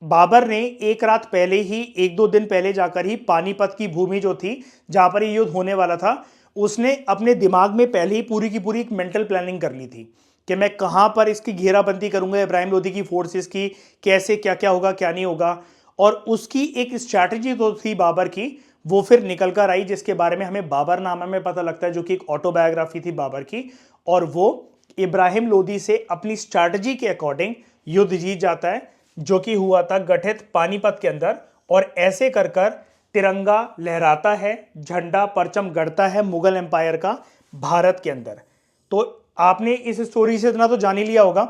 बाबर ने एक रात पहले ही, 1-2 दिन पहले जाकर ही पानीपत की भूमि जो थी जहां पर ये युद्ध होने वाला था, उसने अपने दिमाग में पहले ही पूरी की पूरी एक मेंटल प्लानिंग कर ली थी कि मैं कहां पर इसकी घेराबंदी करूंगा इब्राहिम लोधी की फोर्सेस की, कैसे क्या क्या होगा क्या नहीं होगा। और उसकी एक स्ट्रैटेजी तो थी बाबर की, वो फिर निकल कर आई, जिसके बारे में हमें बाबरनामा में पता लगता है, जो कि एक ऑटोबायोग्राफी थी बाबर की। और वो इब्राहिम लोधी से अपनी स्ट्रैटेजी के अकॉर्डिंग युद्ध जीत जाता है, जो कि हुआ था गठित पानीपत के अंदर। और ऐसे कर कर तिरंगा लहराता है, झंडा परचम गढ़ता है मुगल एम्पायर का भारत के अंदर। तो आपने इस स्टोरी से इतना तो जान ही लिया होगा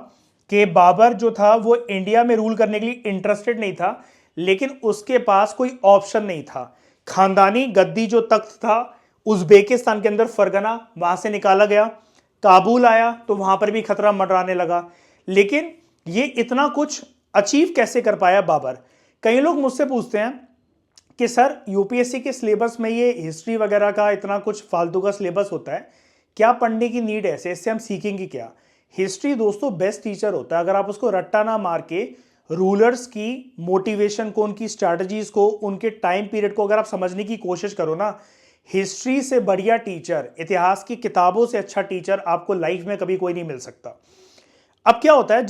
कि बाबर जो था वो इंडिया में रूल करने के लिए इंटरेस्टेड नहीं था, लेकिन उसके पास कोई ऑप्शन नहीं था। खानदानी गद्दी जो तख्त था उज्बेकिस्तान के अंदर फरगना, वहां से निकाला गया, काबुल आया तो वहां पर भी खतरा मंडराने लगा। लेकिन ये इतना कुछ अचीव कैसे कर पाया बाबर? कई लोग मुझसे पूछते हैं कि सर यूपीएससी के सिलेबस में ये हिस्ट्री वगैरह का इतना कुछ फालतू का सिलेबस होता है, क्या पढ़ने की नीड है, इससे हम सीखेंगे क्या? हिस्ट्री दोस्तों बेस्ट टीचर होता है। अगर आप उसको रट्टा ना मार के रूलर्स की मोटिवेशन को, उनकी स्ट्रैटेजीज को, उनके टाइम पीरियड को अगर आप समझने की कोशिश करो ना, हिस्ट्री से बढ़िया टीचर, इतिहास की किताबों से अच्छा टीचर आपको लाइफ में कभी कोई नहीं मिल सकता। अब क्या होता है,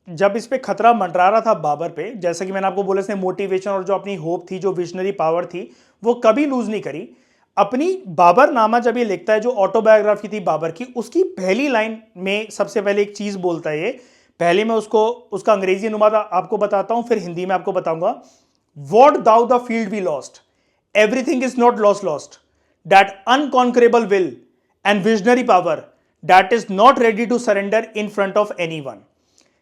जब इस पे खतरा मंडरा रहा था बाबर पे, जैसा कि मैंने आपको बोला, इसने मोटिवेशन और जो अपनी होप थी, जो विजनरी पावर थी, वो कभी लूज नहीं करी। अपनी बाबरनामा जब ये लिखता है, जो ऑटोबायोग्राफी थी बाबर की, उसकी पहली लाइन में सबसे पहले एक चीज बोलता है ये। पहले मैं उसका अंग्रेजी अनुवाद आपको बताता हूं, फिर हिंदी में आपको बताऊंगा। What though the field we lost, everything is not lost, that unconquerable will and visionary power that is not ready to surrender in front of anyone.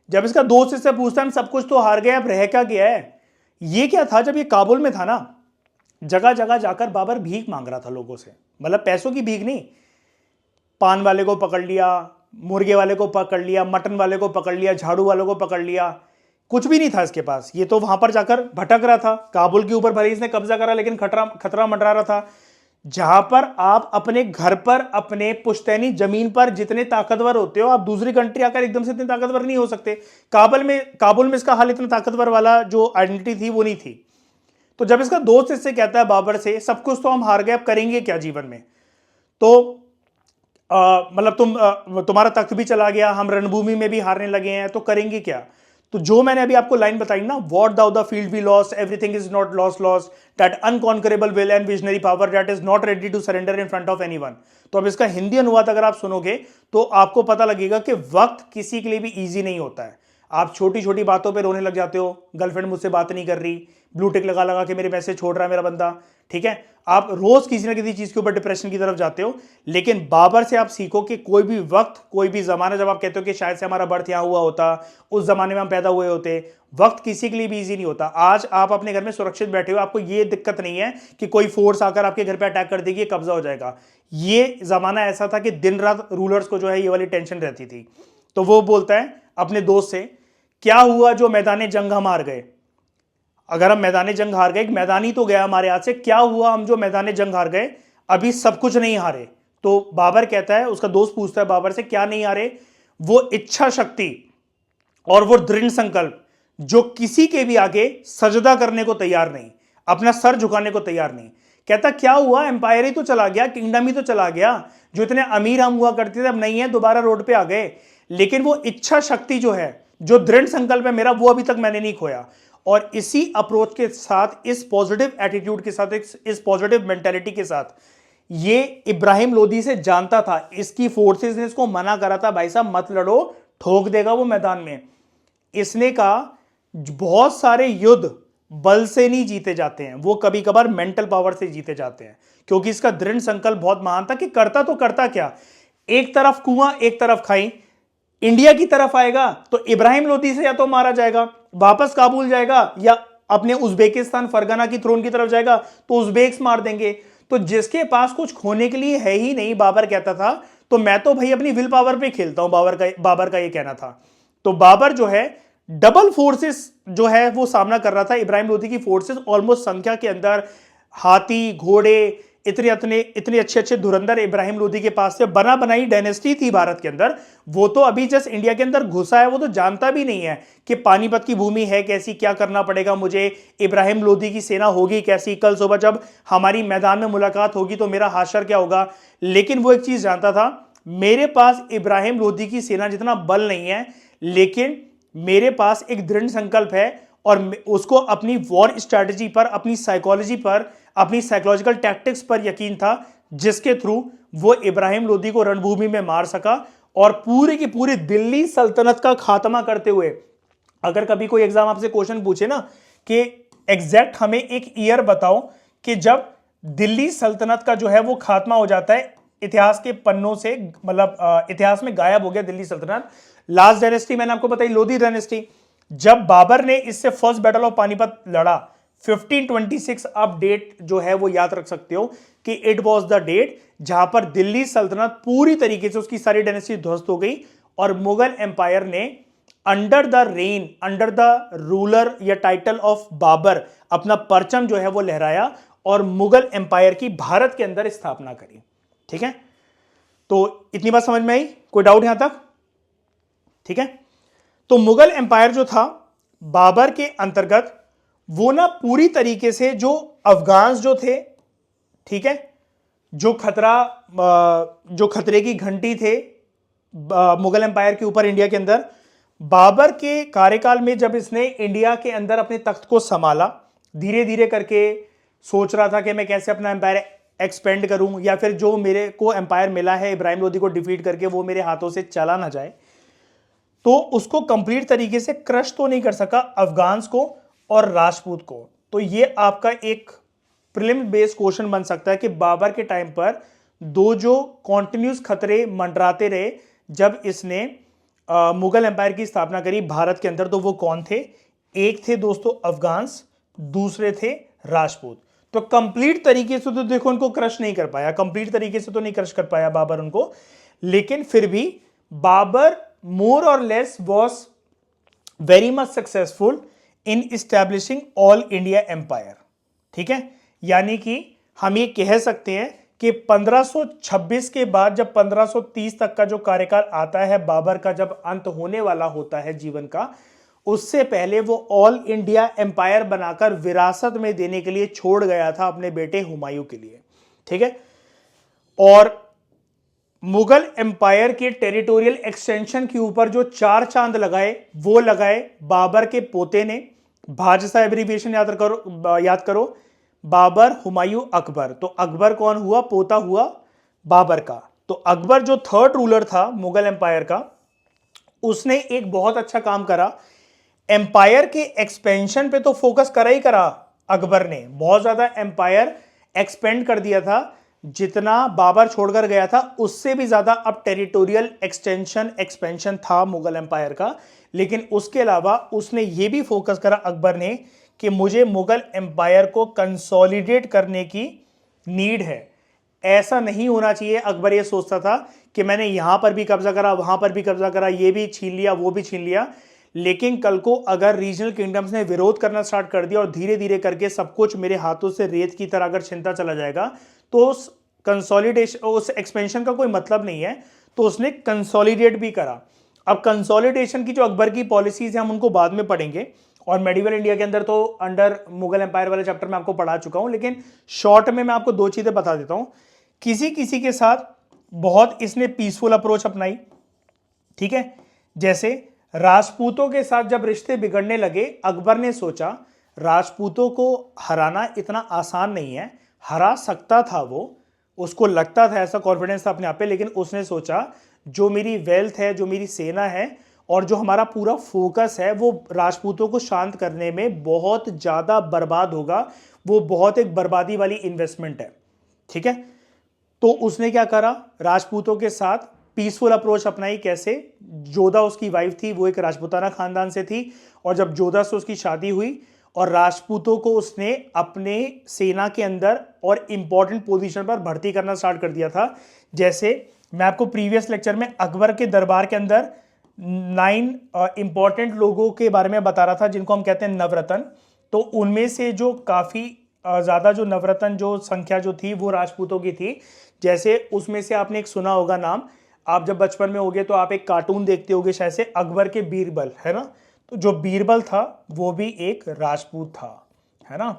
जब इसका दोस्त इससे पूछता है, हम सब कुछ तो हार गए, अब रह क्या गया है? ये क्या था, जब ये काबुल में था ना, जगह जगह जाकर बाबर भीख मांग रहा था लोगों से, मतलब पैसों की भीख नहीं। पान वाले को पकड़ लिया, मुर्गे वाले को पकड़ लिया, मटन वाले को पकड़ लिया, झाड़ू वाले को पकड़ लिया, कुछ भी नहीं था इसके पास। ये तो वहां पर जाकर भटक रहा था। काबुल के ऊपर भले इसने कब्जा करा, लेकिन खतरा मंडरा रहा था। जहां पर आप अपने घर पर, अपने पुश्तैनी जमीन पर जितने ताकतवर होते हो, आप दूसरी कंट्री आकर एकदम से इतने ताकतवर नहीं हो सकते। काबुल में इसका हाल इतना ताकतवर वाला जो आइडेंटिटी थी वो नहीं थी। तो जब इसका दोस्त इससे कहता है बाबर से, सब कुछ तो हम हार गए, अब करेंगे क्या जीवन में? तो मतलब तुम्हारा तख्त भी चला गया, हम रणभूमि में भी हारने लगे हैं, तो करेंगे क्या? तो जो मैंने अभी आपको लाइन बताई ना, what though the field we lost, everything is not lost, that unconquerable will and visionary power that is not ready to surrender in front of anyone. तो अब इसका हिंदी अनुवाद अगर आप सुनोगे तो आपको पता लगेगा कि वक्त किसी के लिए भी इजी नहीं होता है। आप छोटी छोटी बातों पे रोने लग जाते हो, गर्लफ्रेंड मुझसे बात नहीं कर रही, ब्लू टिक लगा लगा के मेरे मैसेज छोड़ रहा है मेरा बंदा, ठीक है, आप रोज किसी ना किसी चीज के ऊपर डिप्रेशन की तरफ जाते हो। लेकिन बाबर से आप सीखो कि कोई भी वक्त, कोई भी जमाना, जब आप कहते हो कि शायद से हमारा बर्थ यहां हुआ होता, उस जमाने में हम पैदा हुए होते, वक्त किसी के लिए भी इजी नहीं होता। आज आप अपने घर में सुरक्षित बैठे हो, आपको यह दिक्कत नहीं है कि कोई फोर्स आकर आपके घर पे अटैक कर देगी, कब्जा हो जाएगा। ये जमाना ऐसा था कि दिन रात रूलर्स को जो है ये वाली टेंशन रहती थी। तो वो बोलता है अपने दोस्त से क्या हुआ जो मैदान जंग हम हार गए? अगर हम मैदान जंग हार गए, मैदान ही तो गया हमारे हाथ से, क्या हुआ हम जो मैदान जंग हार गए? अभी सब कुछ नहीं हारे। तो बाबर कहता है, उसका दोस्त पूछता है बाबर से, क्या नहीं हारे? वो इच्छा शक्ति और वो दृढ़ संकल्प जो किसी के भी आगे सजदा करने को तैयार नहीं, अपना सर झुकाने को तैयार नहीं। कहता क्या हुआ, एम्पायर ही तो चला गया, किंगडम ही तो चला गया, जो इतने अमीर हम हुआ करते थे अब नहीं है, दोबारा रोड पे आ गए, लेकिन वो इच्छा शक्ति जो है, जो दृढ़ संकल्प है मेरा, वो अभी तक मैंने नहीं खोया। और इसी अप्रोच के साथ, इस पॉजिटिव एटीट्यूड के साथ, इस पॉजिटिव मेंटेलिटी के साथ, ये इब्राहिम लोदी से जानता था, इसकी फोर्सेस ने इसको मना करा था, भाई साहब मत लड़ो, ठोक देगा वो मैदान में। इसने कहा बहुत सारे युद्ध बल से नहीं जीते जाते हैं, वो कभी कभार मेंटल पावर से जीते जाते हैं, क्योंकि इसका दृढ़ संकल्प बहुत महान था कि करता तो करता क्या, एक तरफ कुआं एक तरफ खाई, इंडिया की तरफ आएगा तो इब्राहिम लोदी से या तो मारा जाएगा, वापस काबुल जाएगा, या अपने उज्बेकिस्तान फरगना की थ्रोन की तरफ जाएगा तो उज्बेक्स मार देंगे। तो जिसके पास कुछ खोने के लिए है ही नहीं, बाबर कहता था, तो मैं तो भाई अपनी विल पावर पे खेलता हूं, बाबर का ये कहना था। तो बाबर जो है डबल फोर्सेस जो है वो सामना कर रहा था, इब्राहिम लोदी की फोर्सेस ऑलमोस्ट संख्या के अंदर, हाथी घोड़े इतने अच्छे अच्छे धुरंधर इब्राहिम लोदी के पास से, बना बनाई डायनेस्टी थी भारत के अंदर। वो तो अभी जस्ट इंडिया के अंदर घुसा है, वो तो जानता भी नहीं है कि पानीपत की भूमि है कैसी, क्या करना पड़ेगा मुझे, इब्राहिम लोदी की सेना होगी कैसी, कल सुबह जब हमारी मैदान में मुलाकात होगी तो मेरा हाशर क्या होगा। लेकिन वो एक चीज जानता था, मेरे पास इब्राहिम लोदी की सेना जितना बल नहीं है, लेकिन मेरे पास एक दृढ़ संकल्प है, और उसको अपनी वॉर स्ट्रैटेजी पर, अपनी साइकोलॉजी पर, अपनी साइकोलॉजिकल टैक्टिक्स पर यकीन था, जिसके थ्रू वो इब्राहिम लोदी को रणभूमि में मार सका और पूरी की पूरी दिल्ली सल्तनत का खात्मा करते हुए। अगर कभी कोई एग्जाम आपसे क्वेश्चन पूछे ना कि एग्जैक्ट हमें एक ईयर बताओ कि जब दिल्ली सल्तनत का जो है वो खात्मा हो जाता है, इतिहास के पन्नों से, मतलब इतिहास में गायब हो गया दिल्ली सल्तनत। लास्ट डायनेस्टी मैंने आपको बताई, लोधी डायनेस्टी। जब बाबर ने इससे फर्स्ट बैटल ऑफ पानीपत लड़ा 1526, आप डेट जो है वो याद रख सकते हो कि इट वाज द डेट जहां पर दिल्ली सल्तनत पूरी तरीके से, उसकी सारी डायनेस्टी ध्वस्त हो गई और मुगल एम्पायर ने under the rain, under the ruler या टाइटल ऑफ बाबर अपना परचम जो है वो लहराया और मुगल एम्पायर की भारत के अंदर स्थापना करी। ठीक है, तो इतनी बात समझ में आई? कोई डाउट यहां तक? ठीक है, तो मुगल एम्पायर जो था बाबर के अंतर्गत, वो ना पूरी तरीके से जो अफगान्स जो थे, ठीक है, जो खतरे की घंटी थे मुगल एम्पायर के ऊपर इंडिया के अंदर, बाबर के कार्यकाल में जब इसने इंडिया के अंदर अपने तख्त को संभाला, धीरे धीरे करके सोच रहा था कि मैं कैसे अपना एम्पायर एक्सपेंड करूं, या फिर जो मेरे को एम्पायर मिला है इब्राहिम लोदी को डिफीट करके वो मेरे हाथों से चला ना जाए, तो उसको कंप्लीट तरीके से क्रश तो नहीं कर सका अफगान्स को और राजपूत को। तो ये आपका एक प्रीलिम बेस्ड क्वेश्चन बन सकता है कि बाबर के टाइम पर दो जो कॉन्टिन्यूस खतरे मंडराते रहे जब इसने मुगल एम्पायर की स्थापना करी भारत के अंदर, तो वो कौन थे? एक थे दोस्तों अफगान्स, दूसरे थे राजपूत। तो कंप्लीट तरीके से तो देखो उनको क्रश नहीं कर पाया, कंप्लीट तरीके से तो नहीं क्रश कर पाया बाबर उनको, लेकिन फिर भी बाबर मोर और less was very much successful in establishing all India empire. ठीक है, यानी कि हम ये कह सकते हैं कि 1526 के बाद जब 1530 तक का जो कार्यकाल आता है बाबर का, जब अंत होने वाला होता है जीवन का, उससे पहले वो ऑल इंडिया एम्पायर बनाकर विरासत में देने के लिए छोड़ गया था अपने बेटे हुमायूं के लिए। ठीक है, और मुगल एम्पायर के टेरिटोरियल एक्सटेंशन के ऊपर जो 4 चांद लगाए वो लगाए बाबर के पोते ने। भाजसा एब्रीविएशन याद करो, बाबर, हुमायूं, अकबर। तो अकबर कौन हुआ? पोता हुआ बाबर का। तो अकबर जो थर्ड रूलर था मुगल एम्पायर का, उसने एक बहुत अच्छा काम करा, एम्पायर के एक्सपेंशन पे तो फोकस करा ही करा अकबर ने, बहुत ज्यादा एम्पायर एक्सपेंड कर दिया था, जितना बाबर छोड़कर गया था उससे भी ज्यादा अब टेरिटोरियल एक्सपेंशन था मुगल एम्पायर का। लेकिन उसके अलावा उसने ये भी फोकस करा अकबर ने कि मुझे मुगल एम्पायर को कंसोलिडेट करने की नीड है। ऐसा नहीं होना चाहिए, अकबर ये सोचता था कि मैंने यहां पर भी कब्जा करा, वहां पर भी कब्जा करा, ये भी छीन लिया, वो भी छीन लिया, लेकिन कल को अगर रीजनल किंगडम्स ने विरोध करना स्टार्ट कर दिया और धीरे धीरे करके सब कुछ मेरे हाथों से रेत की तरह अगर छिनता चला जाएगा, तो उस कंसोलिडेशन, उस एक्सपेंशन का कोई मतलब नहीं है। तो उसने कंसोलिडेट भी करा। अब कंसोलिडेशन की जो अकबर की पॉलिसीज है हम उनको बाद में पढ़ेंगे, और मेडिवल इंडिया के अंदर तो अंडर मुगल एम्पायर वाले चैप्टर में आपको पढ़ा चुका हूं, लेकिन शॉर्ट में मैं आपको दो चीजें बता देता हूं। किसी किसी के साथ बहुत इसने पीसफुल अप्रोच अपनाई, ठीक है। जैसे राजपूतों के साथ जब रिश्ते बिगड़ने लगे, अकबर ने सोचा राजपूतों को हराना इतना आसान नहीं है। हरा सकता था वो, उसको लगता था, ऐसा कॉन्फिडेंस था अपने आप पे, लेकिन उसने सोचा जो मेरी वेल्थ है, जो मेरी सेना है और जो हमारा पूरा फोकस है वो राजपूतों को शांत करने में बहुत ज़्यादा बर्बाद होगा, वो बहुत एक बर्बादी वाली इन्वेस्टमेंट है, ठीक है। तो उसने क्या करा, राजपूतों के साथ पीसफुल अप्रोच अपनाई। कैसे? जोधा उसकी वाइफ थी, वो एक राजपूताना खानदान से थी, और जब जोधा से उसकी शादी हुई और राजपूतों को उसने अपने सेना के अंदर और इंपॉर्टेंट पोजीशन पर भर्ती करना स्टार्ट कर दिया था। जैसे मैं आपको प्रीवियस लेक्चर में अकबर के दरबार के अंदर 9 इंपॉर्टेंट लोगों के बारे में बता रहा था जिनको हम कहते हैं नवरत्न। तो उनमें से जो काफ़ी ज़्यादा जो नवरत्न जो संख्या जो थी वो राजपूतों की थी। जैसे उसमें से आपने एक सुना होगा नाम, आप जब बचपन में होगे तो आप एक कार्टून देखते होगे शायद से, अकबर के बीरबल, है ना। तो जो बीरबल था वो भी एक राजपूत था, है ना।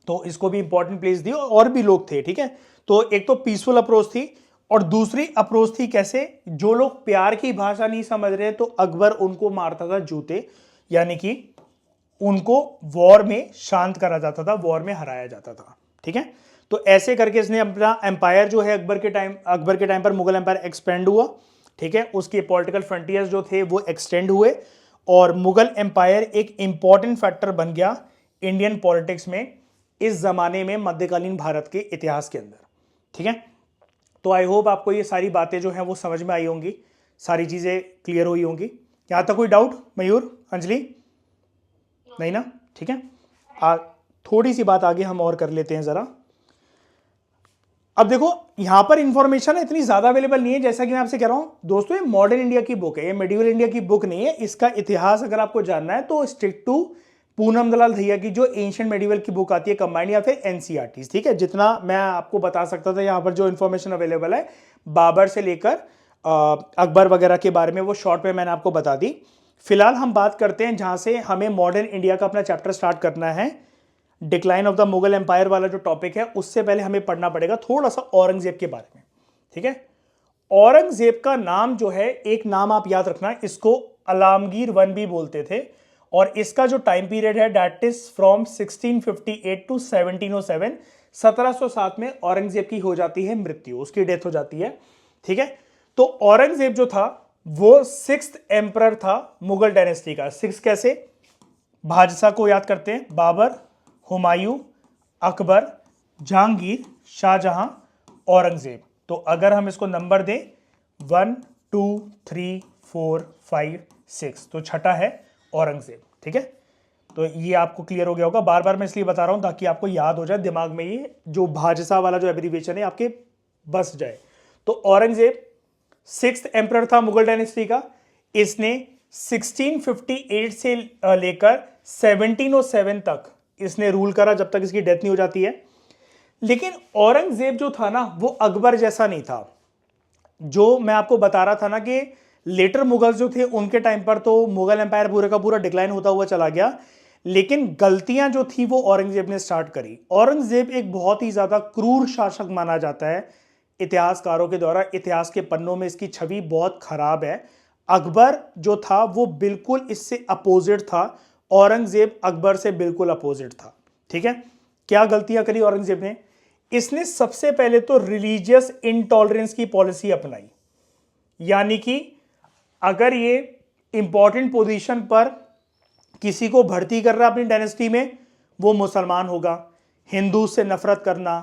तो इसको भी इंपॉर्टेंट प्लेस दी, और भी लोग थे, ठीक है। तो एक तो पीसफुल अप्रोच थी, और दूसरी अप्रोच थी कैसे, जो लोग प्यार की भाषा नहीं समझ रहे तो अकबर उनको मारता था जूते, यानी कि उनको वॉर में शांत करा जाता था, वॉर में हराया जाता था, ठीक है। तो ऐसे करके इसने अपना एम्पायर जो है अकबर के टाइम पर मुगल एम्पायर एक्सपेंड हुआ, ठीक है। उसके पॉलिटिकल फ्रंटियर्स जो थे वो एक्सटेंड हुए, और मुगल एम्पायर एक इंपॉर्टेंट फैक्टर बन गया इंडियन पॉलिटिक्स में इस जमाने में, मध्यकालीन भारत के इतिहास के अंदर, ठीक है। तो आई होप आपको ये सारी बातें जो हैं वो समझ में आई होंगी, सारी चीज़ें क्लियर हुई होंगी। यहाँ तक कोई डाउट? मयूर, अंजलि, नहीं ना, ठीक है। थोड़ी सी बात आगे हम और कर लेते हैं ज़रा। अब देखो यहाँ पर इंफॉर्मेशन इतनी ज़्यादा अवेलेबल नहीं है, जैसा कि मैं आपसे कह रहा हूँ दोस्तों, ये मॉडर्न इंडिया की बुक है, ये मेडिवल इंडिया की बुक नहीं है। इसका इतिहास अगर आपको जानना है तो स्टिक टू पूनम दलाल दहिया की जो एंशिएंट मेडिवल की बुक आती है कंबाइंड, या फिर एनसीईआरटी, ठीक है। जितना मैं आपको बता सकता था यहाँ पर जो इन्फॉर्मेशन अवेलेबल है बाबर से लेकर अकबर वगैरह के बारे में, वो शॉर्ट में मैंने आपको बता दी। फिलहाल हम बात करते हैं जहाँ से हमें मॉडर्न इंडिया का अपना चैप्टर स्टार्ट करना है, decline of the Mughal empire वाला जो टॉपिक है। उससे पहले हमें पढ़ना पड़ेगा थोड़ा सा औरंगजेब के बारे में, ठीक है। औरंगजेब का नाम जो है, एक नाम आप याद रखना, इसको अलामगीर वन भी बोलते थे, और इसका जो टाइम पीरियड है दैट इज फ्रॉम 1658 टू 1707। 1707 में औरंगजेब की हो जाती है मृत्यु, उसकी डेथ हो जाती है, ठीक है। तो औरंगजेब जो था वो 6th एम्परर था मुगल डायनेस्टी का। 6 कैसे? भाजसा को याद करते हैं, बाबर, हुमायूं, अकबर, जहांगीर, शाहजहां, औरंगजेब। तो अगर हम इसको नंबर दें 1 2 3 4 5 6, तो छठा है औरंगजेब, ठीक है। तो ये आपको क्लियर हो गया होगा। बार बार मैं इसलिए बता रहा हूं ताकि आपको याद हो जाए दिमाग में, ये जो भाजसा वाला जो एब्रीविएशन है आपके बस जाए। तो औरंगजेब 6th एम्परर था मुगल डायनेस्टी का। इसने 1658 से लेकर 1707 तक इसने रूल करा, जब तक इसकी डेथ नहीं हो जाती है। लेकिन औरंगजेब जो था ना वो अकबर जैसा नहीं था। जो मैं आपको बता रहा था ना कि लेटर मुगल्स जो थे उनके टाइम पर तो मुगल एम्पायर पूरे का पूरा डिक्लाइन होता हुआ चला गया, लेकिन गलतियां जो थी वो औरंगजेब ने स्टार्ट करी। औरंगजेब एक बहुत ही ज्यादा क्रूर शासक माना जाता है इतिहासकारों के द्वारा, इतिहास के पन्नों में इसकी छवि बहुत खराब है। अकबर जो था वो बिल्कुल इससे अपोजिट था, औरंगजेब अकबर से बिल्कुल अपोजिट था, ठीक है। क्या गलतियां करी औरंगजेब ने? इसने सबसे पहले तो रिलीजियस इंटॉलरेंस की पॉलिसी अपनाई, यानी कि अगर ये इंपॉर्टेंट पोजीशन पर किसी को भर्ती कर रहा है अपनी डायनेस्टी में, वो मुसलमान होगा। हिंदू से नफरत करना,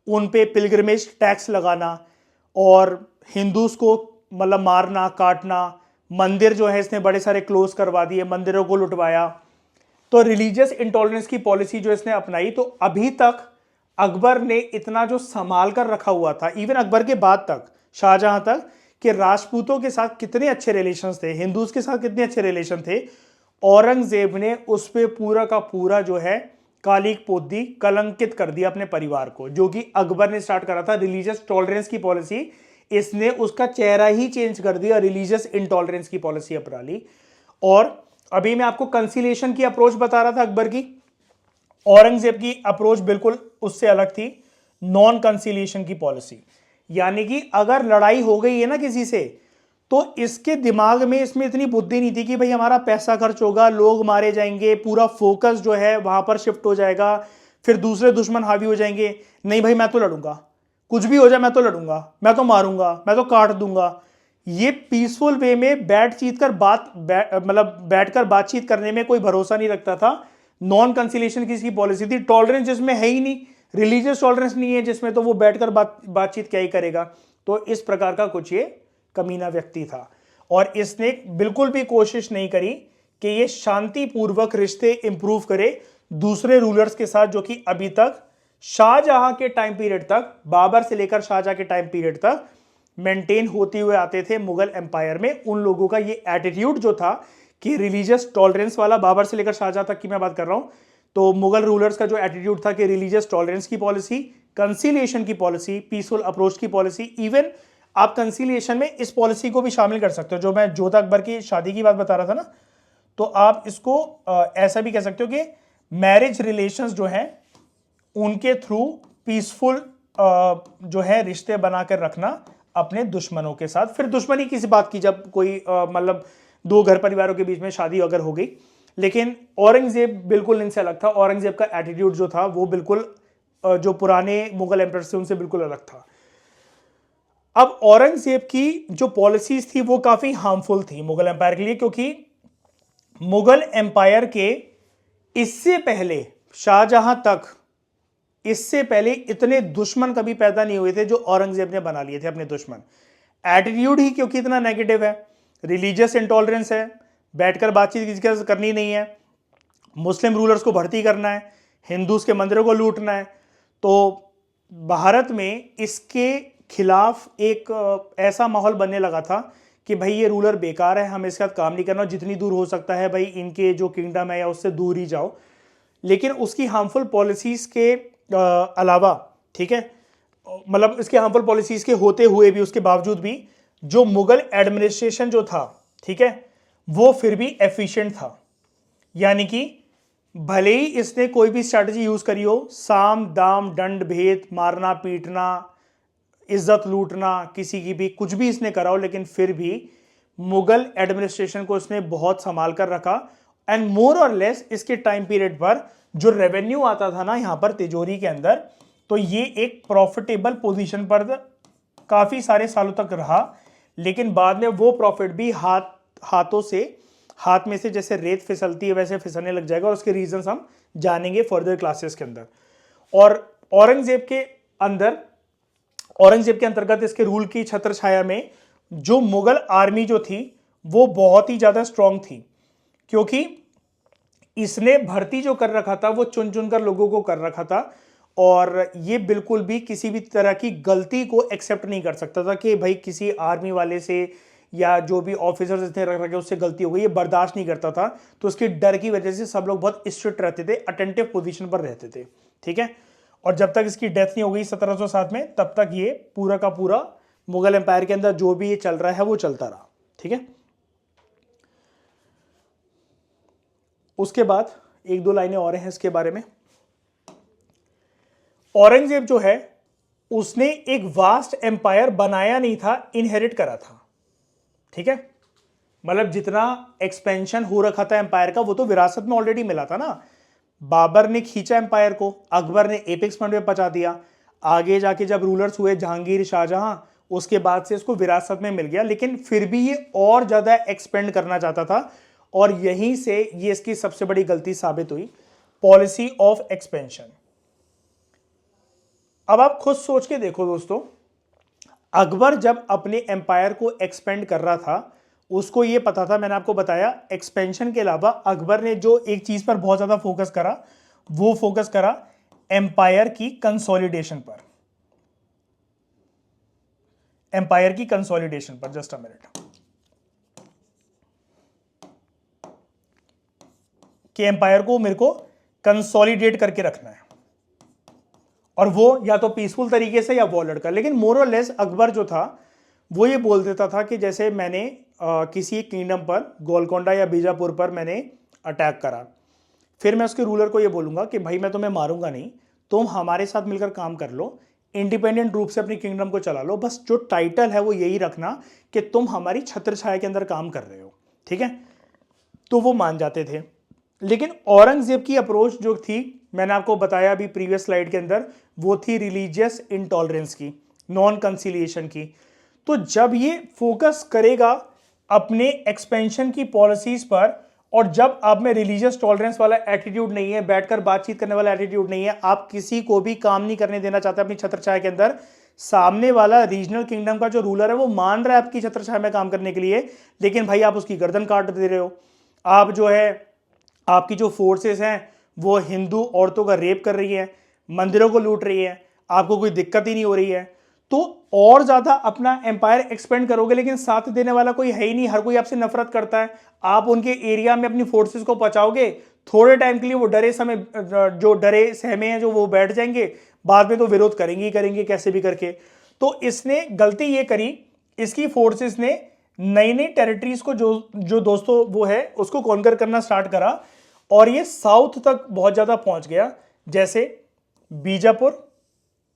उन पे पिलग्रिमेज टैक्स लगाना, और हिंदूज को मतलब मारना काटना। मंदिर जो है इसने बड़े सारे क्लोज करवा दिए, मंदिरों को लुटवाया। तो रिलीजियस इंटॉलरेंस की पॉलिसी जो इसने अपनाई, तो अभी तक अकबर ने इतना जो संभाल कर रखा हुआ था, इवन अकबर के बाद तक, शाहजहां तक, कि राजपूतों के साथ कितने अच्छे रिलेशंस थे, हिंदूज के साथ कितने अच्छे रिलेशन थे, औरंगजेब ने उस पे पूरा का पूरा जो है कालिक पोत दी, कलंकित कर दिया अपने परिवार को, जो कि अकबर ने स्टार्ट करा था रिलीजियस टॉलरेंस की पॉलिसी। इसने उसका चेहरा ही चेंज कर दिया, रिलीजियस इंटॉलरेंस की पॉलिसी अपना ली। और अभी मैं आपको कंसिलिएशन की अप्रोच बता रहा था अकबर की, औरंगजेब की अप्रोच बिल्कुल उससे अलग थी, नॉन कंसिलिएशन की पॉलिसी। यानी कि अगर लड़ाई हो गई है ना किसी से, तो इसके दिमाग में इसमें इतनी बुद्धि नहीं थी कि भाई हमारा पैसा खर्च होगा, लोग मारे जाएंगे, पूरा फोकस जो है वहां पर शिफ्ट हो जाएगा, फिर दूसरे दुश्मन हावी हो जाएंगे। नहीं भाई, मैं तो लड़ूंगा, कुछ भी हो जाए मैं तो लड़ूंगा, मैं तो मारूंगा, मैं तो काट दूंगा। ये पीसफुल वे में बैठकर बातचीत करने में कोई भरोसा नहीं रखता था। नॉन कंसिलेशन की इसकी पॉलिसी थी। टॉलरेंस जिसमें है ही नहीं, रिलीजियस टॉलरेंस नहीं है जिसमें, तो वो बैठकर बातचीत क्या ही करेगा। तो इस प्रकार का कुछ ये कमीना व्यक्ति था, और इसने बिल्कुल भी कोशिश नहीं करी कि ये शांतिपूर्वक रिश्ते इंप्रूव करे दूसरे रूलर्स के साथ, जो कि अभी तक शाहजहां के टाइम पीरियड तक, बाबर से लेकर शाहजहां के टाइम पीरियड तक मेंटेन होते हुए आते थे मुगल एम्पायर में। उन लोगों का ये एटीट्यूड जो था कि रिलीजियस टॉलरेंस वाला, बाबर से लेकर शाहजहां तक की मैं बात कर रहा हूं, तो मुगल रूलर्स का जो एटीट्यूड था कि रिलीजियस टॉलरेंस की पॉलिसी, कंसिलिएशन की पॉलिसी, पीसफुल अप्रोच की पॉलिसी। इवन आप कंसिलिएशन में इस पॉलिसी को भी शामिल कर सकते हो, जो मैं जोधा अकबर की शादी की बात बता रहा था ना, तो आप इसको ऐसा भी कह सकते हो कि मैरिज रिलेशंस जो हैं उनके थ्रू पीसफुल जो है रिश्ते बनाकर रखना अपने दुश्मनों के साथ। फिर दुश्मनी किसी बात की, जब कोई मतलब दो घर परिवारों के बीच में शादी अगर हो गई। लेकिन औरंगजेब बिल्कुल इनसे अलग था। औरंगजेब का एटीट्यूड जो था वो बिल्कुल जो पुराने मुगल एम्परर थे उनसे बिल्कुल अलग था। अब औरंगजेब की जो पॉलिसीज थी वो काफी हार्मफुल थी मुगल एम्पायर के लिए, क्योंकि मुगल एम्पायर के इससे पहले, शाहजहां तक, इससे पहले इतने दुश्मन कभी पैदा नहीं हुए थे जो औरंगजेब ने बना लिए थे अपने दुश्मन। एटीट्यूड ही क्योंकि इतना नेगेटिव है, रिलीजियस इंटॉलरेंस है, बैठकर बातचीत किसी के साथ करनी नहीं है, मुस्लिम रूलर्स को भर्ती करना है, हिंदूज के मंदिरों को लूटना है। तो भारत में इसके खिलाफ एक ऐसा माहौल बनने लगा था कि भाई ये रूलर बेकार है, हमें इसके साथ काम नहीं करना, जितनी दूर हो सकता है भाई इनके जो किंगडम है या उससे दूर ही जाओ। लेकिन उसकी हार्मफुल पॉलिसीज के अलावा, ठीक है, मतलब इसके हार्मफुल पॉलिसीज के होते हुए भी, उसके बावजूद भी जो मुगल एडमिनिस्ट्रेशन जो था, ठीक है, वो फिर भी एफिशिएंट था। यानी कि भले ही इसने कोई भी स्ट्रैटेजी यूज करी हो, साम दाम दंड भेद, मारना पीटना, इज्जत लूटना, किसी की भी कुछ भी इसने करा हो, लेकिन फिर भी मुगल एडमिनिस्ट्रेशन को इसने बहुत संभाल कर रखा। एंड मोर और लेस इसके टाइम पीरियड पर जो रेवेन्यू आता था ना यहां पर तिजोरी के अंदर, तो ये एक प्रॉफिटेबल पोजीशन पर काफी सारे सालों तक रहा। लेकिन बाद में वो प्रॉफिट भी हाथ में से जैसे रेत फिसलती है वैसे फिसलने लग जाएगा, और उसके रीजंस हम जानेंगे फर्दर क्लासेस के अंदर। और औरंगजेब के अंतर्गत इसके रूल की छत्र छाया में जो मुगल आर्मी जो थी वो बहुत ही ज्यादा स्ट्रांग थी, क्योंकि इसने भर्ती जो कर रखा था वो चुन चुनकर लोगों को कर रखा था, और ये बिल्कुल भी किसी भी तरह की गलती को एक्सेप्ट नहीं कर सकता था कि भाई किसी आर्मी वाले से या जो भी ऑफिसर्स इसने रख रखे उससे गलती हो गई, ये बर्दाश्त नहीं करता था। तो उसके डर की वजह से सब लोग बहुत स्ट्रिक्ट रहते थे, अटेंटिव पोजीशन पर रहते थे, ठीक है। और जब तक इसकी डेथ नहीं हो गई 1707 में, तब तक ये पूरा का पूरा मुगल एम्पायर के अंदर जो भी ये चल रहा है वो चलता रहा, ठीक है। उसके बाद एक दो लाइनें और हैं इसके बारे में। औरंगजेब जो है उसने एक वास्ट एम्पायर बनाया नहीं था, इनहेरिट करा था, ठीक है। मतलब जितना एक्सपेंशन हो रखा था एम्पायर का वो तो विरासत में ऑलरेडी मिला था ना। बाबर ने खींचा एम्पायर को, अकबर ने एपेक्स पॉइंट पे पहुंचा दिया, आगे जाके जब रूलर्स हुए जहांगीर, शाहजहां, उसके बाद से इसको विरासत में मिल गया। लेकिन फिर भी ये और ज्यादा एक्सपेंड करना चाहता था, और यहीं से ये इसकी सबसे बड़ी गलती साबित हुई, पॉलिसी ऑफ एक्सपेंशन। अब आप खुद सोच के देखो दोस्तों, अकबर जब अपने एम्पायर को एक्सपेंड कर रहा था उसको ये पता था, मैंने आपको बताया, एक्सपेंशन के अलावा अकबर ने जो एक चीज पर बहुत ज्यादा फोकस करा, वो फोकस करा एम्पायर की कंसोलिडेशन पर। एम्पायर की कंसोलिडेशन पर। जस्ट अ मिनट, कि एम्पायर को मेरे को कंसोलिडेट करके रखना है, और वो या तो पीसफुल तरीके से या वॉर लड़का। लेकिन मोर और लेस अकबर जो था वो ये बोल देता था कि जैसे मैंने किसी किंगडम पर, गोलकोंडा या बीजापुर पर मैंने अटैक करा, फिर मैं उसके रूलर को ये बोलूंगा कि भाई मैं तुम्हें मारूंगा नहीं, तुम हमारे साथ मिलकर काम कर लो, इंडिपेंडेंट रूप से अपनी किंगडम को चला लो, बस जो टाइटल है वो यही रखना कि तुम हमारी छत्र छाया के अंदर काम कर रहे हो, ठीक है। तो वो मान जाते थे। लेकिन औरंगजेब की अप्रोच जो थी, मैंने आपको बताया अभी प्रीवियस स्लाइड के अंदर, वो थी रिलीजियस इंटॉलरेंस की, नॉन कंसिलिएशन की। तो जब ये फोकस करेगा अपने एक्सपेंशन की पॉलिसीज पर, और जब आप में रिलीजियस टॉलरेंस वाला एटीट्यूड नहीं है, बैठकर बातचीत करने वाला एटीट्यूड नहीं है, आप किसी को भी काम नहीं करने देना चाहते अपनी छत्रछाया के अंदर, सामने वाला रीजनल किंगडम का जो रूलर है वो मान रहा है आपकी छत्रछाया में काम करने के लिए, लेकिन भाई आप उसकी गर्दन काट दे रहे हो, आप जो है आपकी जो फोर्सेस हैं वो हिंदू औरतों का रेप कर रही है, मंदिरों को लूट रही है, आपको कोई दिक्कत ही नहीं हो रही है, तो और ज्यादा अपना एम्पायर एक्सपेंड करोगे, लेकिन साथ देने वाला कोई है ही नहीं, हर कोई आपसे नफरत करता है। आप उनके एरिया में अपनी फोर्सेस को पहुंचाओगे, थोड़े टाइम के लिए वो डरे समय, जो डरे सहमे हैं जो वो बैठ जाएंगे, बाद में तो विरोध करेंगे ही करेंगे कैसे भी करके। तो इसने गलती ये करी, इसकी फोर्सेस ने नई नई टेरिटरीज को जो जो दोस्तों वो है उसको कॉन्कर करना स्टार्ट करा, और ये साउथ तक बहुत ज्यादा पहुंच गया, जैसे बीजापुर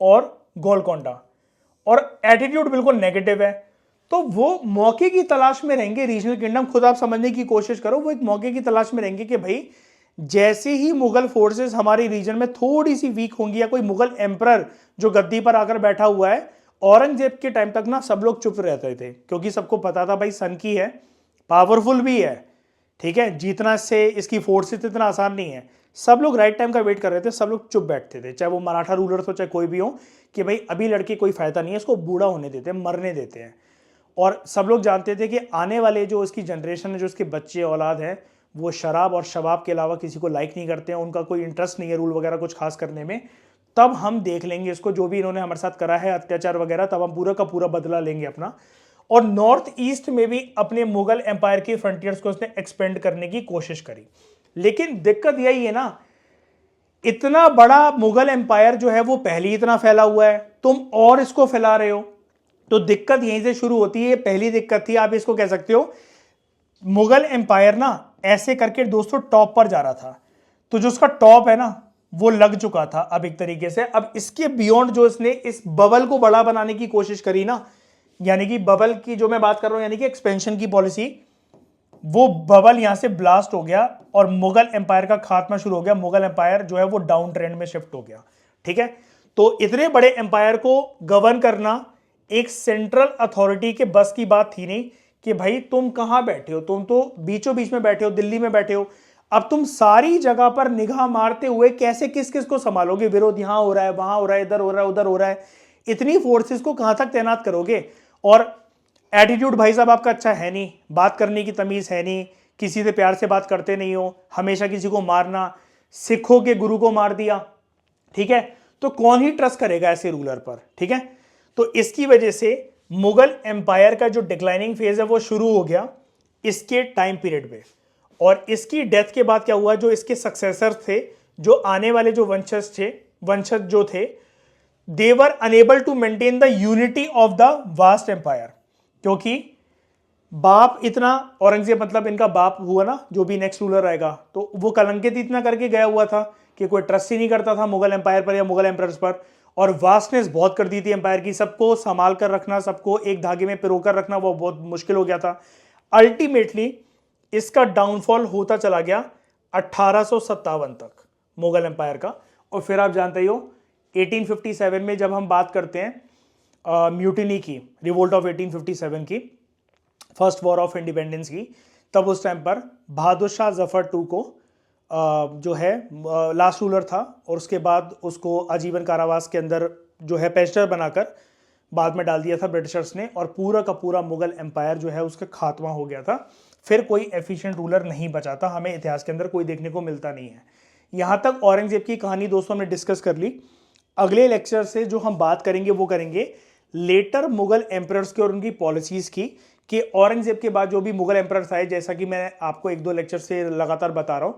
और गोलकोंडा, और एटीट्यूड बिल्कुल नेगेटिव है। तो वो मौके की तलाश में रहेंगे, रीजनल किंगडम खुद आप समझने की कोशिश करो, वो एक मौके की तलाश में रहेंगे कि भाई जैसे ही मुगल फोर्सेस हमारे रीजन में थोड़ी सी वीक होंगी, या कोई मुगल एम्परर जो गद्दी पर आकर बैठा हुआ है, औरंगजेब के टाइम तक ना सब लोग चुप रहते थे, क्योंकि सबको पता था भाई सन की है, पावरफुल भी है, ठीक है, जीतना से इसकी फोर्सेस इतना आसान नहीं है। सब लोग राइट टाइम का वेट कर रहे थे, सब लोग चुप बैठते थे, चाहे वो मराठा रूलर हो चाहे कोई भी हो, कि भाई अभी लड़के कोई फायदा नहीं है, इसको बूढ़ा होने देते हैं, मरने देते हैं। और सब लोग जानते थे कि आने वाले जो इसकी जनरेशन है, जो इसके बच्चे औलाद हैं, वो शराब और शबाब के अलावा किसी को लाइक नहीं करते हैं, उनका कोई इंटरेस्ट नहीं है रूल वगैरह कुछ खास करने में। तब हम देख लेंगे इसको, जो भी इन्होंने हमारे साथ करा है अत्याचार वगैरह, तब हम पूरा का पूरा बदला लेंगे अपना। और नॉर्थ ईस्ट में भी अपने मुगल एम्पायर के फ्रंटियर्स को उसने एक्सपेंड करने की कोशिश करी। लेकिन दिक्कत यही है ना, इतना बड़ा मुगल एम्पायर जो है वो पहले ही इतना फैला हुआ है, तुम और इसको फैला रहे हो, तो दिक्कत यहीं से शुरू होती है। पहली दिक्कत थी, आप इसको कह सकते हो, मुगल एम्पायर ना ऐसे करके दोस्तों टॉप पर जा रहा था, तो जो उसका टॉप है ना वो लग चुका था अब एक तरीके से। अब इसके बियॉन्ड जो इसने इस बबल को बड़ा बनाने की कोशिश करी ना, यानी कि बबल की जो मैं बात कर रहा हूं, यानी कि एक्सपेंशन की पॉलिसी, वो बबल यहां से ब्लास्ट हो गया और मुगल एम्पायर का खात्मा शुरू हो गया। मुगल एम्पायर जो है वो डाउन ट्रेंड में शिफ्ट हो गया, ठीक है। तो इतने बड़े एम्पायर को गवर्न करना एक सेंट्रल अथॉरिटी के बस की बात थी नहीं, कि भाई तुम कहां बैठे हो, तुम तो बीचों बीच में बैठे हो, दिल्ली में बैठे हो, अब तुम सारी जगह पर निगाह मारते हुए कैसे किस किस को संभालोगे, विरोध यहां हो रहा है, वहां हो रहा है, इधर हो रहा है, उधर हो रहा है, इतनी फोर्सेस को कहां तक तैनात करोगे। और एटीट्यूड भाई साहब आपका अच्छा है नहीं, बात करने की तमीज है नहीं, किसी से प्यार से बात करते नहीं हो, हमेशा किसी को मारना, सिखों के गुरु को मार दिया, ठीक है, तो कौन ही ट्रस्ट करेगा ऐसे रूलर पर, ठीक है। तो इसकी वजह से मुगल एम्पायर का जो डिक्लाइनिंग फेज है वो शुरू हो गया इसके टाइम पीरियड में। और इसकी डेथ के बाद क्या हुआ, जो इसके सक्सेसर थे, जो आने वाले जो वंशज जो थे, they were unable to maintain the unity of the vast empire, क्योंकि बाप इतना, औरंगजेब मतलब इनका बाप हुआ ना, जो भी नेक्स्ट रूलर आएगा, तो वो कलंकित इतना करके गया हुआ था कि कोई ट्रस्ट ही नहीं करता था मुगल एम्पायर पर या मुगल एम्पायर्स पर, और वास्टनेस बहुत कर दी थी एम्पायर की, सबको संभाल कर रखना, सबको एक धागे में पिरोकर रखना वो बहुत मुश्किल हो गया था। अल्टीमेटली इसका डाउनफॉल होता चला गया 1857 तक मुगल एम्पायर का। और फिर आप जानते ही हो 1857 में जब हम बात करते हैं म्यूटिनी की, रिवोल्ट ऑफ 1857 की, फर्स्ट वॉर ऑफ इंडिपेंडेंस की, तब उस टाइम पर बहादुर शाह जफर टू को जो है लास्ट रूलर था, और उसके बाद उसको आजीवन कारावास के अंदर जो है पेंशनर बनाकर बाद में डाल दिया था ब्रिटिशर्स ने, और पूरा का पूरा मुगल एम्पायर जो है उसका खात्मा हो गया था। फिर कोई एफिशिएंट रूलर नहीं बचा था, हमें इतिहास के अंदर कोई देखने को मिलता नहीं है। यहाँ तक औरंगजेब की कहानी दोस्तों हमने डिस्कस कर ली। अगले लेक्चर से जो हम बात करेंगे वो करेंगे लेटर मुगल एम्परर्स की और उनकी पॉलिसीज की, कि औरंगजेब के बाद जो भी मुगल एम्परर्स आए, जैसा कि मैं आपको एक दो लेक्चर से लगातार बता रहा हूं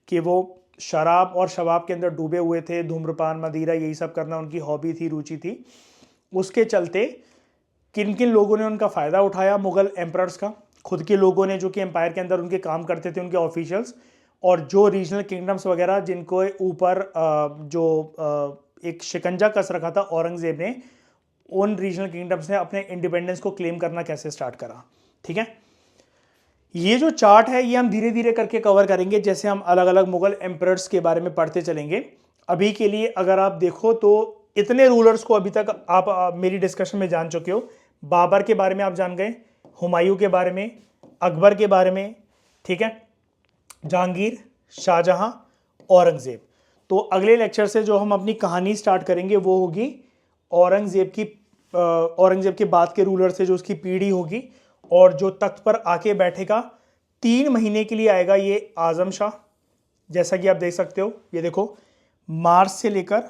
कि वो शराब और शबाब के अंदर डूबे हुए थे, धूम्रपान मदिरा यही सब करना उनकी हॉबी थी, रुचि थी। उसके चलते किन किन लोगों ने उनका फ़ायदा उठाया, मुगल एम्परर्स का, खुद के लोगों ने जो कि एम्पायर के अंदर उनके काम करते थे, उनके ऑफिशियल्स, और जो रीजनल किंगडम्स वगैरह जिनको ऊपर एक शिकंजा कस रखा था औरंगजेब ने, उन रीजनल किंगडम्स ने अपने इंडिपेंडेंस को क्लेम करना कैसे स्टार्ट करा। ठीक है, ये जो चार्ट है ये हम धीरे धीरे करके कवर करेंगे, जैसे हम अलग अलग मुगल एम्परर्स के बारे में पढ़ते चलेंगे। अभी के लिए अगर आप देखो तो इतने रूलर्स को अभी तक आप मेरी डिस्कशन में जान चुके हो। बाबर के बारे में आप जान गए, हुमायूं के बारे में, अकबर के बारे में, ठीक है, जहांगीर, शाहजहां, औरंगजेब। तो अगले लेक्चर से जो हम अपनी कहानी स्टार्ट करेंगे वो होगी औरंगजेब के बाद के रूलर से जो उसकी पीढ़ी होगी, और जो तख्त पर आके बैठेगा 3 महीने के लिए आएगा ये आजम शाह। जैसा कि आप देख सकते हो, ये देखो मार्च से लेकर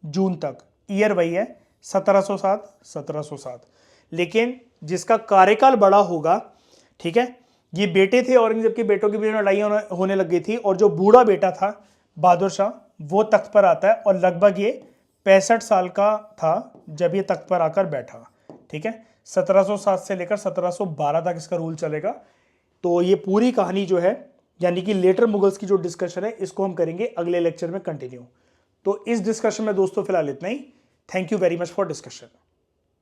जून तक, ईयर वही है 1707। लेकिन जिसका कार्यकाल बड़ा होगा, ठीक है, ये बेटे थे, औरंगजेब के बेटों के बीच में लड़ाई होने लग गई थी, और जो बूढ़ा बेटा था बहादुर शाह वो तख्त पर आता है, और लगभग ये 65 साल का था जब ये तख्त पर आकर बैठा। ठीक है, 1707 से लेकर 1712 तक इसका रूल चलेगा। तो ये पूरी कहानी जो है, यानी कि लेटर मुगल्स की जो डिस्कशन है, इसको हम करेंगे अगले लेक्चर में कंटिन्यू। तो इस डिस्कशन में दोस्तों फिलहाल इतना ही। Thank you very much for discussion.